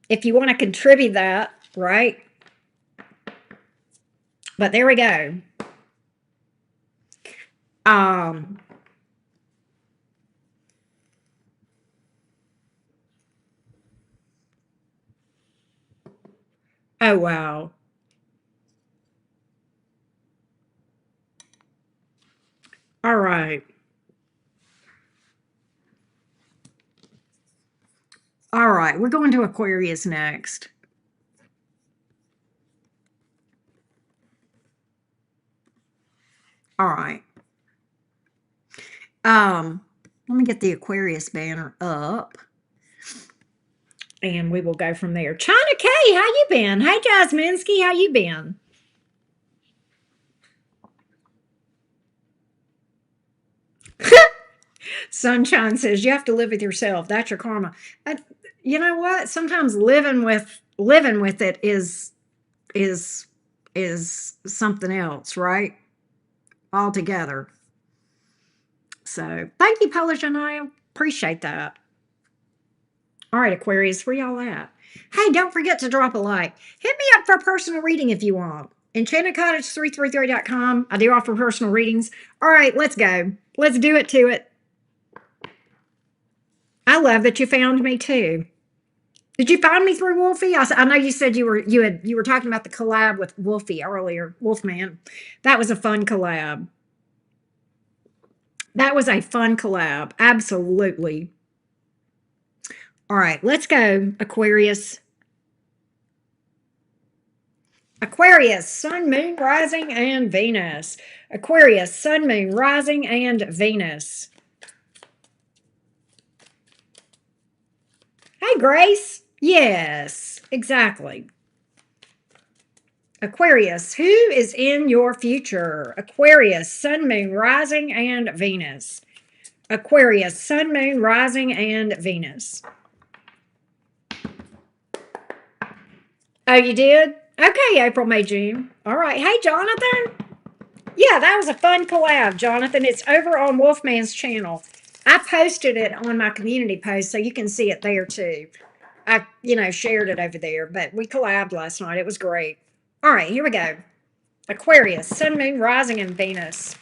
if you want to contribute that, right? But there we go. Oh, wow. All right. All right. We're going to Aquarius next. All right. Let me get the Aquarius banner up. And we will go from there. China K, how you been? Hey, Jasminsky, how you been? Sunshine says you have to live with yourself. That's your karma. You know what? Sometimes living with it is something else, right? Altogether. So thank you, Polish, and I appreciate that. All right, Aquarius, where y'all at? Hey, don't forget to drop a like. Hit me up for a personal reading if you want. EnchantedCottage333.com. I do offer personal readings. All right, let's go. Let's do it to it. I love that you found me too. Did you find me through Wolfie? I know you said you were talking about the collab with Wolfie earlier, Wolfman. That was a fun collab. That was a fun collab. Absolutely. All right, let's go, Aquarius. Aquarius, Sun, Moon, Rising, and Venus. Aquarius, Sun, Moon, Rising, and Venus. Hey, Grace. Yes, exactly. Aquarius, who is in your future? Aquarius, Sun, Moon, Rising, and Venus. Aquarius, Sun, Moon, Rising, and Venus. Oh, you did? Okay, April, May, June. All right. Hey, Jonathan. Yeah, that was a fun collab, Jonathan. It's over on Wolfman's channel. I posted it on my community post, so you can see it there too. I, shared it over there, but we collabed last night. It was great. All right, here we go. Aquarius, Sun, Moon, Rising, and Venus.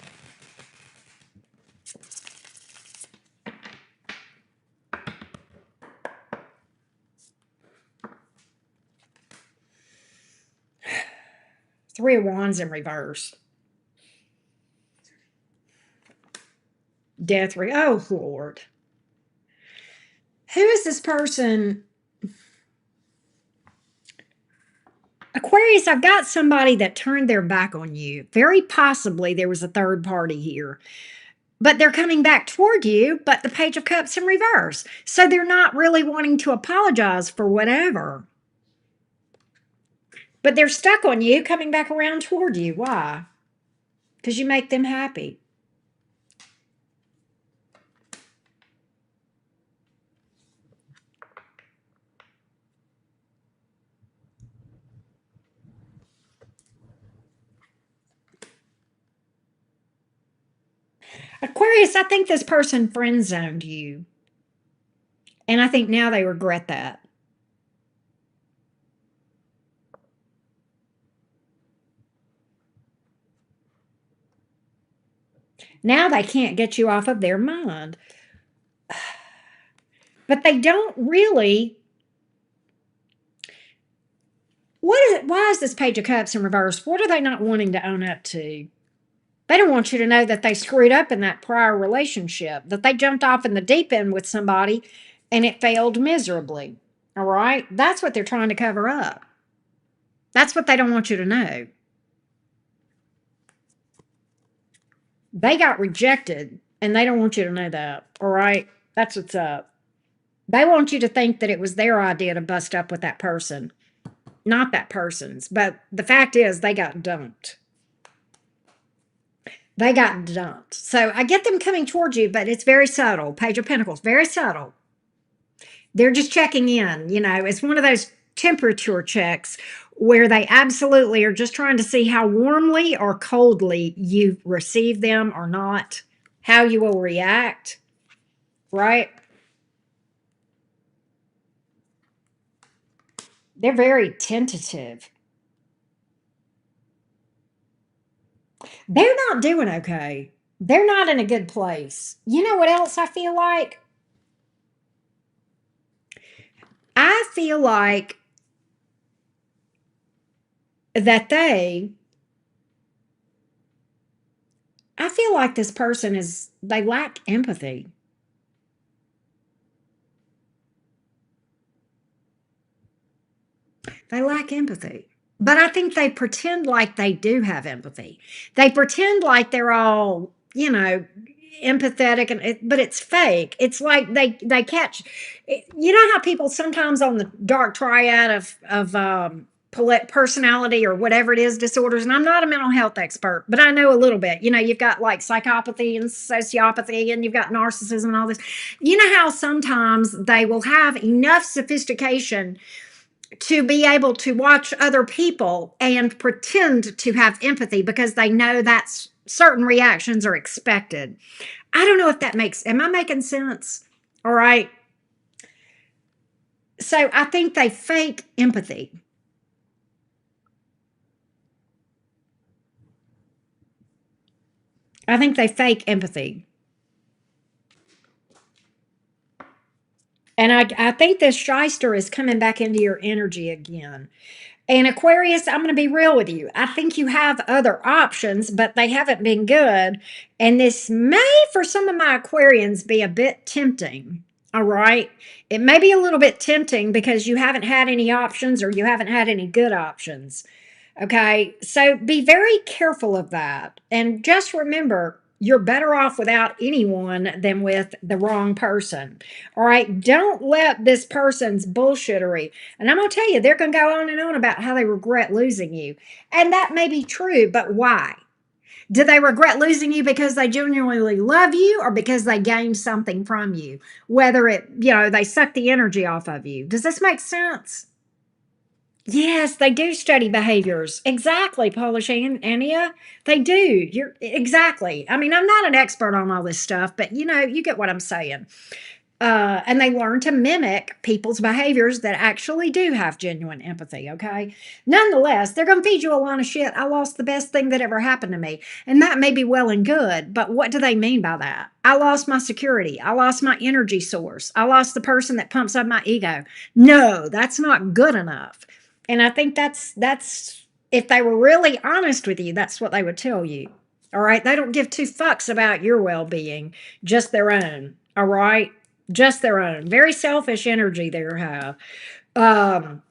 Three of Wands in reverse. Death. Oh, Lord. Who is this person? Aquarius, I've got somebody that turned their back on you. Very possibly there was a third party here. But they're coming back toward you, but the Page of Cups in reverse. So they're not really wanting to apologize for whatever. But they're stuck on you, coming back around toward you. Why? Because you make them happy. Aquarius, I think this person friend zoned you. And I think now they regret that. Now they can't get you off of their mind. But they don't really. Why is this Page of Cups in reverse? What are they not wanting to own up to? They don't want you to know that they screwed up in that prior relationship, that they jumped off in the deep end with somebody and it failed miserably. All right? That's what they're trying to cover up. That's what they don't want you to know. They got rejected and they don't want you to know that. All right? That's what's up. They want you to think that it was their idea to bust up with that person, not that person's. But the fact is, they got dumped. They got dumped. So I get them coming towards you, but it's very subtle. Page of Pentacles, very subtle. They're just checking in. It's one of those temperature checks where they absolutely are just trying to see how warmly or coldly you receive them or not, how you will react, right? They're very tentative. They're not doing okay. They're not in a good place. You know what else I feel like? I feel like that I feel like this person they lack empathy. They lack empathy. But I think they pretend like they do have empathy. They pretend like they're all, empathetic, but it's fake. It's like they catch. You know how people sometimes on the dark triad of personality or whatever it is disorders, and I'm not a mental health expert, but I know a little bit. You've got like psychopathy and sociopathy, and you've got narcissism and all this. You know how sometimes they will have enough sophistication to be able to watch other people and pretend to have empathy because they know that's certain reactions are expected. I don't know if am I making sense? All right. So I think they fake empathy. I think they fake empathy. And I think this shyster is coming back into your energy again. And Aquarius, I'm going to be real with you. I think you have other options, but they haven't been good. And this may, for some of my Aquarians, be a bit tempting. All right. It may be a little bit tempting because you haven't had any options or you haven't had any good options. Okay. So be very careful of that. And just remember, you're better off without anyone than with the wrong person. All right. Don't let this person's bullshittery. And I'm going to tell you, they're going to go on and on about how they regret losing you. And that may be true, but why? Do they regret losing you because they genuinely love you or because they gained something from you? Whether they suck the energy off of you. Does this make sense? Yes, they do study behaviors. Exactly, Polish Ania. They do. You're exactly. I mean, I'm not an expert on all this stuff, but you get what I'm saying. And they learn to mimic people's behaviors that actually do have genuine empathy. Okay. Nonetheless, they're going to feed you a lot of shit. I lost the best thing that ever happened to me. And that may be well and good, but what do they mean by that? I lost my security. I lost my energy source. I lost the person that pumps up my ego. No, that's not good enough. And I think that's if they were really honest with you, that's what they would tell you. All right. They don't give two fucks about your well being, just their own. All right. Just their own. Very selfish energy they have. Um,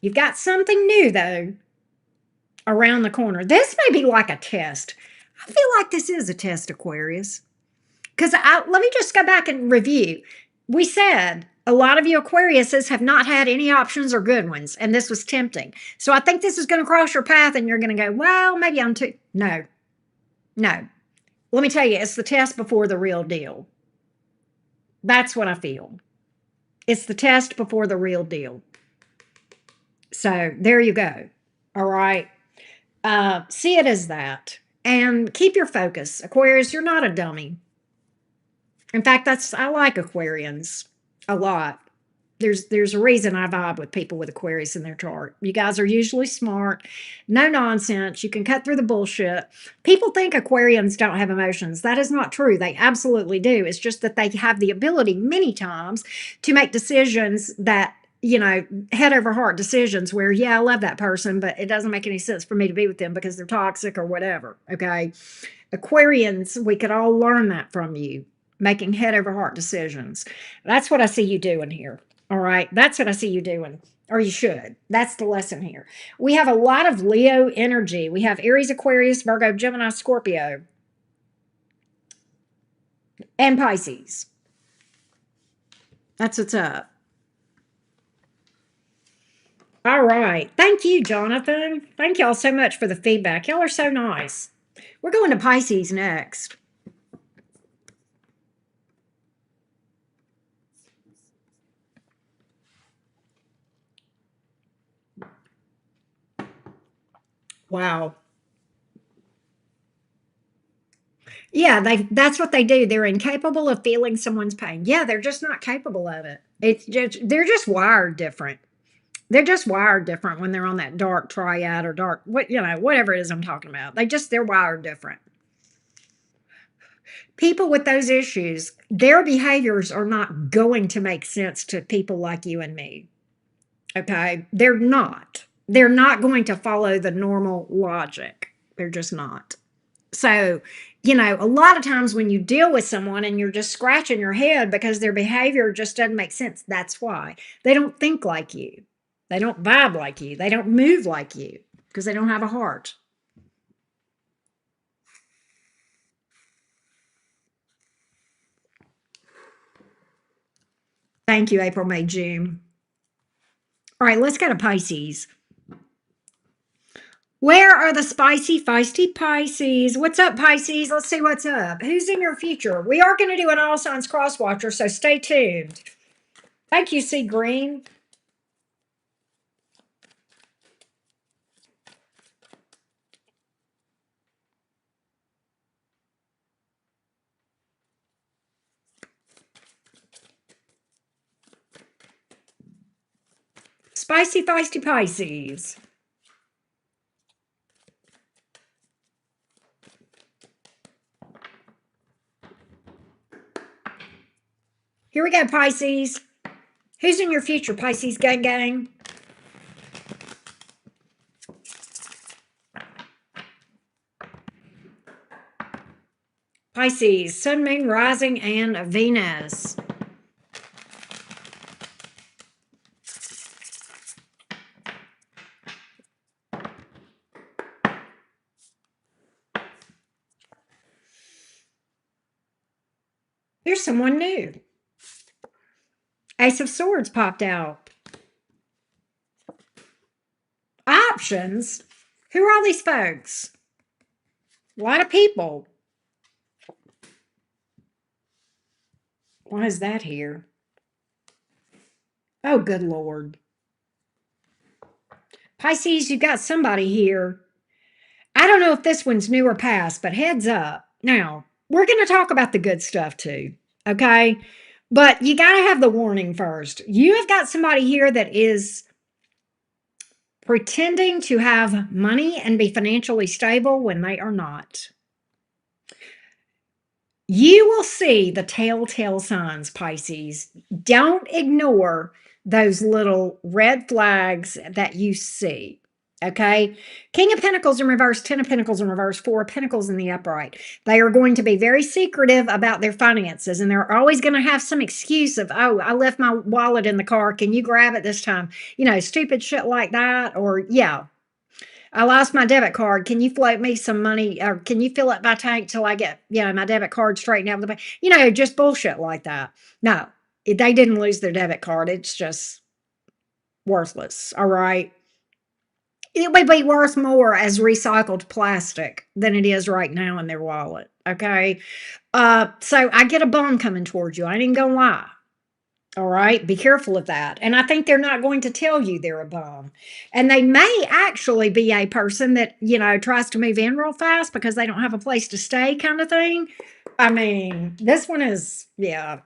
you've got something new, though, around the corner. This may be like a test. I feel like this is a test, Aquarius. Because let me just go back and review. We said a lot of you Aquariuses have not had any options or good ones, and this was tempting. So I think this is going to cross your path, and you're going to go, well, maybe I'm too. No, no. Let me tell you, it's the test before the real deal. That's what I feel. It's the test before the real deal. So there you go. All right. See it as that. And keep your focus. Aquarius, you're not a dummy. In fact, I like Aquarians a lot. There's a reason I vibe with people with Aquarius in their chart. You guys are usually smart, no nonsense. You can cut through the bullshit. People think Aquarians don't have emotions. That is not true. They absolutely do. It's just that they have the ability many times to make decisions that, head over heart decisions where, yeah, I love that person, but it doesn't make any sense for me to be with them because they're toxic or whatever. Okay. Aquarians, we could all learn that from you, making head over heart decisions. That's what I see you doing here. All right. That's what I see you doing. Or you should. That's the lesson here. We have a lot of Leo energy. We have Aries, Aquarius, Virgo, Gemini, Scorpio, and Pisces. That's what's up. All right. Thank you, Jonathan. Thank y'all so much for the feedback. Y'all are so nice. We're going to Pisces next. Wow. Yeah, that's what they do. They're incapable of feeling someone's pain. Yeah, they're just not capable of it. They're just wired different. They're just wired different when they're on that dark triad or dark whatever it is I'm talking about. They're wired different. People with those issues, their behaviors are not going to make sense to people like you and me. Okay? They're not. They're not going to follow the normal logic. They're just not. So, a lot of times when you deal with someone and you're just scratching your head because their behavior just doesn't make sense, that's why. They don't think like you. They don't vibe like you. They don't move like you because they don't have a heart. Thank you, April, May, June. All right, let's go to Pisces. Where are the spicy, feisty Pisces? What's up, Pisces? Let's see what's up. Who's in your future? We are going to do an all signs cross watcher, so stay tuned. Thank you, C. Green. Spicy, feisty Pisces. Here we go, Pisces. Who's in your future, Pisces gang gang? Pisces, Sun, Moon, Rising, and Venus. Here's someone new. Ace of Swords popped out. Options? Who are all these folks? A lot of people. Why is that here? Oh, good Lord. Pisces, you've got somebody here. I don't know if this one's new or past, but heads up. Now, we're going to talk about the good stuff too, okay? But you got to have the warning first. You have got somebody here that is pretending to have money and be financially stable when they are not. You will see the telltale signs, Pisces. Don't ignore those little red flags that you see. Okay. King of Pentacles in reverse, 10 of Pentacles in reverse, 4 of Pentacles in the upright. They are going to be very secretive about their finances, and they're always going to have some excuse of, oh, I left my wallet in the car. Can you grab it this time? You know, stupid shit like that. Or, yeah, I lost my debit card. Can you float me some money? Or can you fill up my tank till I get, my debit card straightened out with the bank? Just bullshit like that. No, they didn't lose their debit card. It's just worthless. All right. It would be worth more as recycled plastic than it is right now in their wallet. Okay. So I get a bum coming towards you. I ain't even gonna lie. All right, be careful of that. And I think they're not going to tell you they're a bum. And they may actually be a person that, tries to move in real fast because they don't have a place to stay, kind of thing. I mean, this one is, yeah.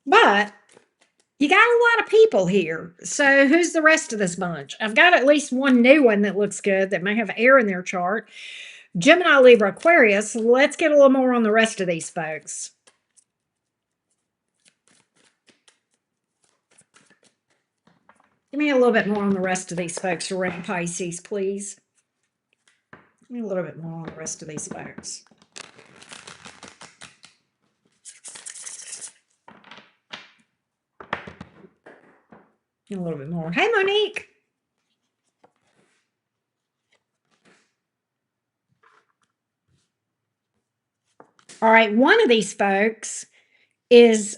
But you got a lot of people here. So who's the rest of this bunch? I've got at least one new one that looks good that may have air in their chart. Gemini, Libra, Aquarius. Let's get a little more on the rest of these folks. Give me a little bit more on the rest of these folks around Pisces, please. Give me a little bit more on the rest of these folks. A little bit more. Hey, Monique. All right, one of these folks is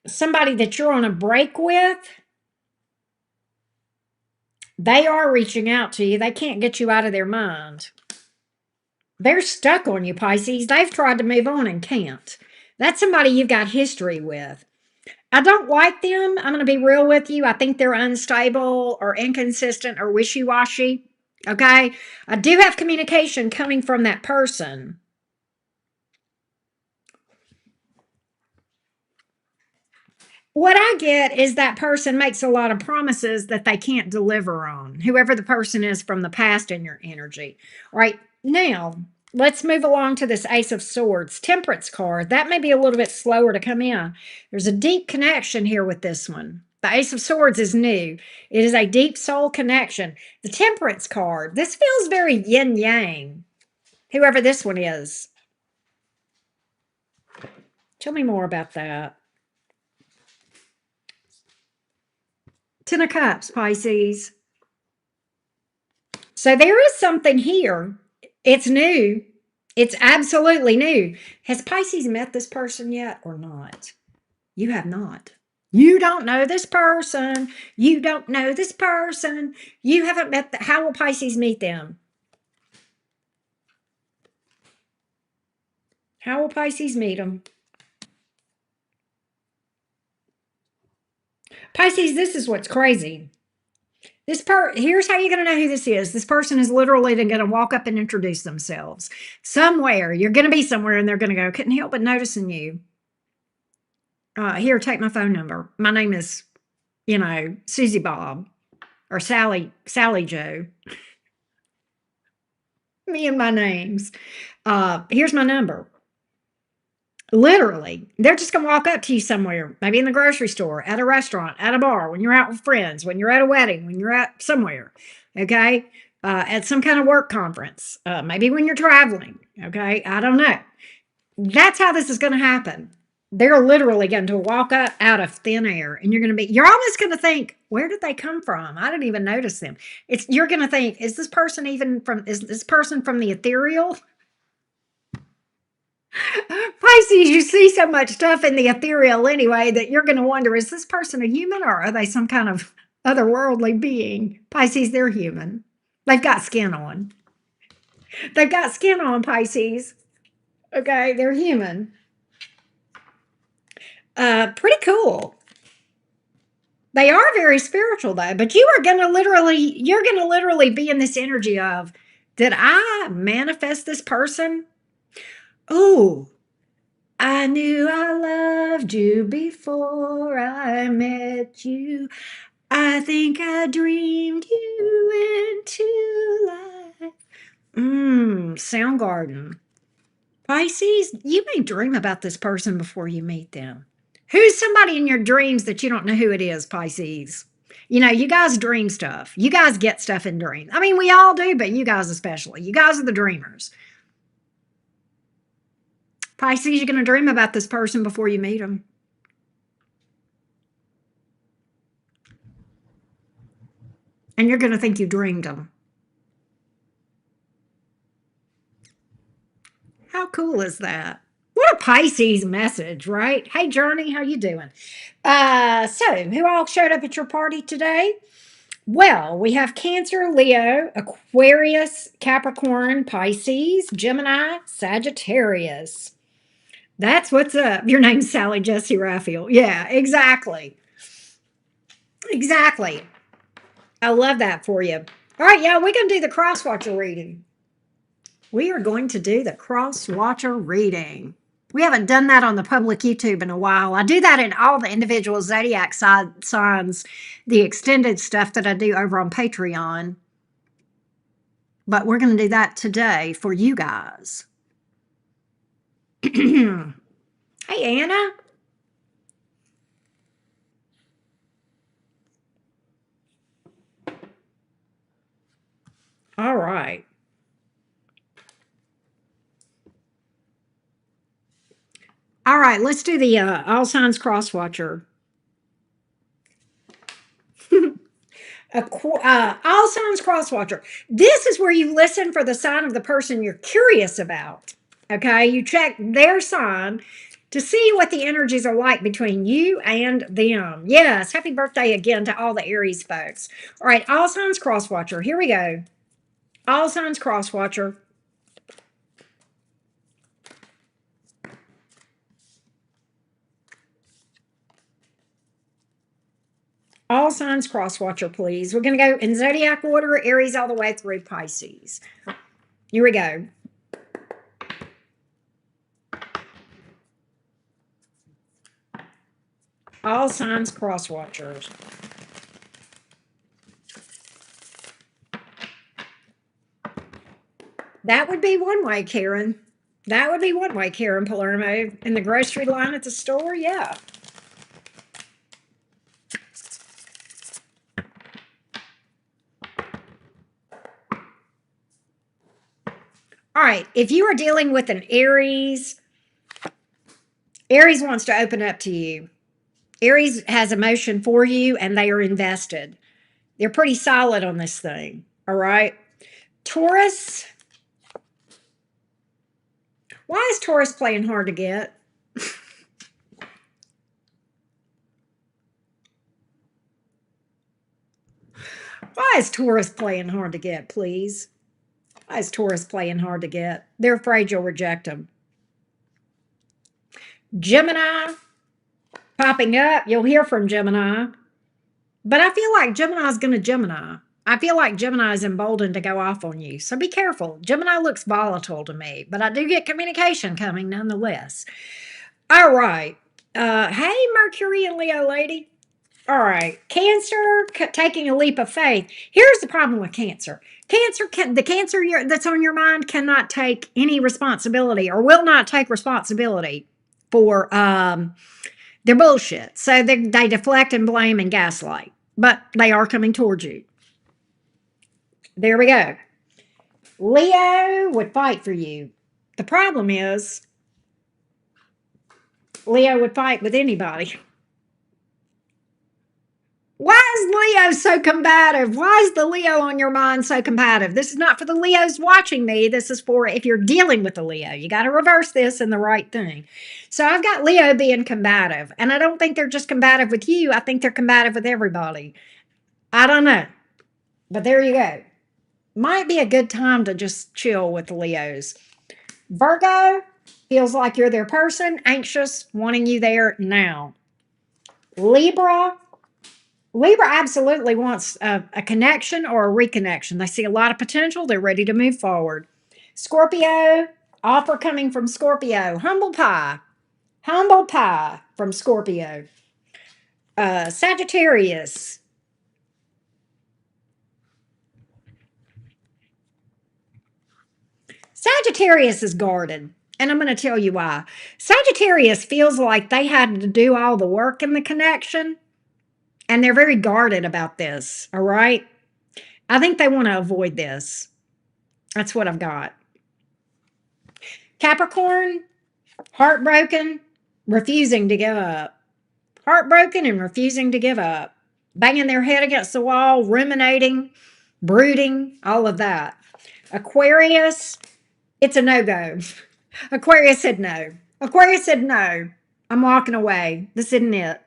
somebody that you're on a break with. They are reaching out to you. They can't get you out of their mind. They're stuck on you, Pisces. They've tried to move on and can't. That's somebody you've got history with. I don't like them. I'm going to be real with you. I think they're unstable or inconsistent or wishy-washy. Okay? I do have communication coming from that person. What I get is that person makes a lot of promises that they can't deliver on, whoever the person is from the past in your energy. All right, now let's move along to this Ace of Swords, Temperance card. That may be a little bit slower to come in. There's a deep connection here with this one. The Ace of Swords is new. It is a deep soul connection. The Temperance card, this feels very yin-yang, whoever this one is. Tell me more about that. 10 of Cups, Pisces. So there is something here. It's new. It's absolutely new. Has Pisces met this person yet or not? You have not. You don't know this person. You don't know this person. You haven't met them. How will Pisces meet them? How will Pisces meet them? Pisces, this is what's crazy. Here's how you're going to know who this is. This person is literally going to walk up and introduce themselves. Somewhere. You're going to be somewhere and they're going to go, couldn't help but noticing you. Here, take my phone number. My name is, Susie Bob or Sally Joe. Me and my names. Here's my number. Literally, they're just going to walk up to you somewhere, maybe in the grocery store, at a restaurant, at a bar, when you're out with friends, when you're at a wedding, when you're at somewhere, okay? At some kind of work conference, maybe when you're traveling, okay? I don't know. That's how this is going to happen. They're literally going to walk up out of thin air, and you're almost going to think, where did they come from? I didn't even notice them. You're going to think, is this person from the ethereal? Pisces, you see so much stuff in the ethereal anyway that you're going to wonder, is this person a human or are they some kind of otherworldly being? Pisces, they're human. They've got skin on. They've got skin on, Pisces. Okay, they're human. Pretty cool. They are very spiritual though, but you're gonna literally be in this energy of, did I manifest this person? Oh, I knew I loved you before I met you. I think I dreamed you into life. Soundgarden. Pisces, you may dream about this person before you meet them. Who's somebody in your dreams that you don't know who it is, Pisces? You know, you guys dream stuff. You guys get stuff in dreams. I mean, we all do, but you guys especially. You guys are the dreamers. Pisces, you're going to dream about this person before you meet them. And you're going to think you dreamed them. How cool is that? What a Pisces message, right? Hey, Journey, how you doing? So who all showed up at your party today? Well, we have Cancer, Leo, Aquarius, Capricorn, Pisces, Gemini, Sagittarius. That's what's up. Your name's Sally Jesse Raphael. Yeah, exactly. Exactly. I love that for you. All right, yeah, we're going to do the cross watcher reading. We are going to do the cross watcher reading. We haven't done that on the public YouTube in a while. I do that in all the individual zodiac signs, the extended stuff that I do over on Patreon. But we're going to do that today for you guys. Hey, Anna. All right. All right, let's do the all signs cross watcher. All signs cross watcher. This is where you listen for the sign of the person you're curious about. Okay, you check their sign to see what the energies are like between you and them. Yes, happy birthday again to all the Aries folks. All right, all signs cross watcher. Here we go. All signs cross watcher. All signs cross watcher, please. We're going to go in zodiac order, Aries all the way through Pisces. Here we go. All signs cross watchers. That would be one way, Karen. That would be one way, Karen Palermo. In the grocery line at the store, yeah. All right, if you are dealing with an Aries, Aries wants to open up to you. Aries has emotion for you and they are invested. They're pretty solid on this thing, all right? Taurus, why is Taurus playing hard to get? Why is Taurus playing hard to get, please? Why is Taurus playing hard to get? They're afraid you'll reject them. Gemini, popping up. You'll hear from Gemini. But I feel like Gemini's going to Gemini. I feel like Gemini is emboldened to go off on you. So be careful. Gemini looks volatile to me, but I do get communication coming nonetheless. All right. Hey, Mercury and Leo lady. All right. Cancer, taking a leap of faith. Here's the problem with Cancer. The Cancer that's on your mind cannot take any responsibility or will not take responsibility for their bullshit. So they deflect and blame and gaslight, but they are coming towards you. There we go. Leo would fight for you. The problem is Leo would fight with anybody. Why is Leo so combative? Why is the Leo on your mind so combative? This is not for the Leos watching me. This is for if you're dealing with the Leo. You got to reverse this and the right thing. So I've got Leo being combative. And I don't think they're just combative with you. I think they're combative with everybody. I don't know. But there you go. Might be a good time to just chill with the Leos. Virgo, Feels like you're their person, anxious, wanting you there now. Libra. Libra absolutely wants a connection or a reconnection. They see a lot of potential. They're ready to move forward. Scorpio, offer coming from Scorpio. Humble pie. Humble pie from Scorpio. Sagittarius. Sagittarius is guarded. And I'm going to tell you why. Sagittarius feels like they had to do all the work in the connection. And they're very guarded about this. All right. I think they want to avoid this. That's what I've got. Capricorn, heartbroken, refusing to give up. Heartbroken and refusing to give up. Banging their head against the wall, ruminating, brooding, all of that. Aquarius, it's a no-go. Aquarius said no. Aquarius said no. I'm walking away. This isn't it.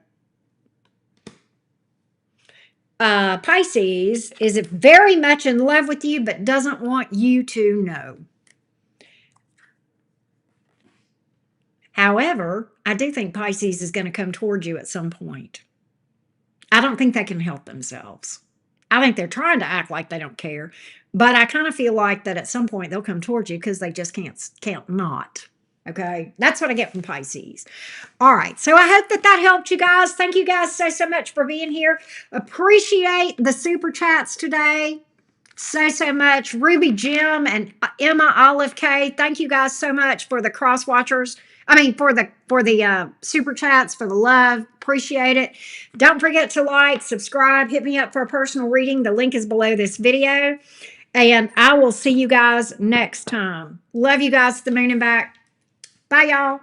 Pisces is very much in love with you, but doesn't want you to know. However, I do think Pisces is going to come towards you at some point. I don't think they can help themselves. I think they're trying to act like they don't care, but I kind of feel like that at some point they'll come towards you because they just can't not. Okay, that's what I get from Pisces. All right, so I hope that helped you guys. Thank you guys so much for being here. Appreciate the super chats today so much. Ruby Jim and Emma Olive K, thank you guys so much for the cross watchers. I mean, for the super chats, for the love. Appreciate it. Don't forget to like, subscribe, hit me up for a personal reading. The link is below this video. And I will see you guys next time. Love you guys to the moon and back. Bye, y'all.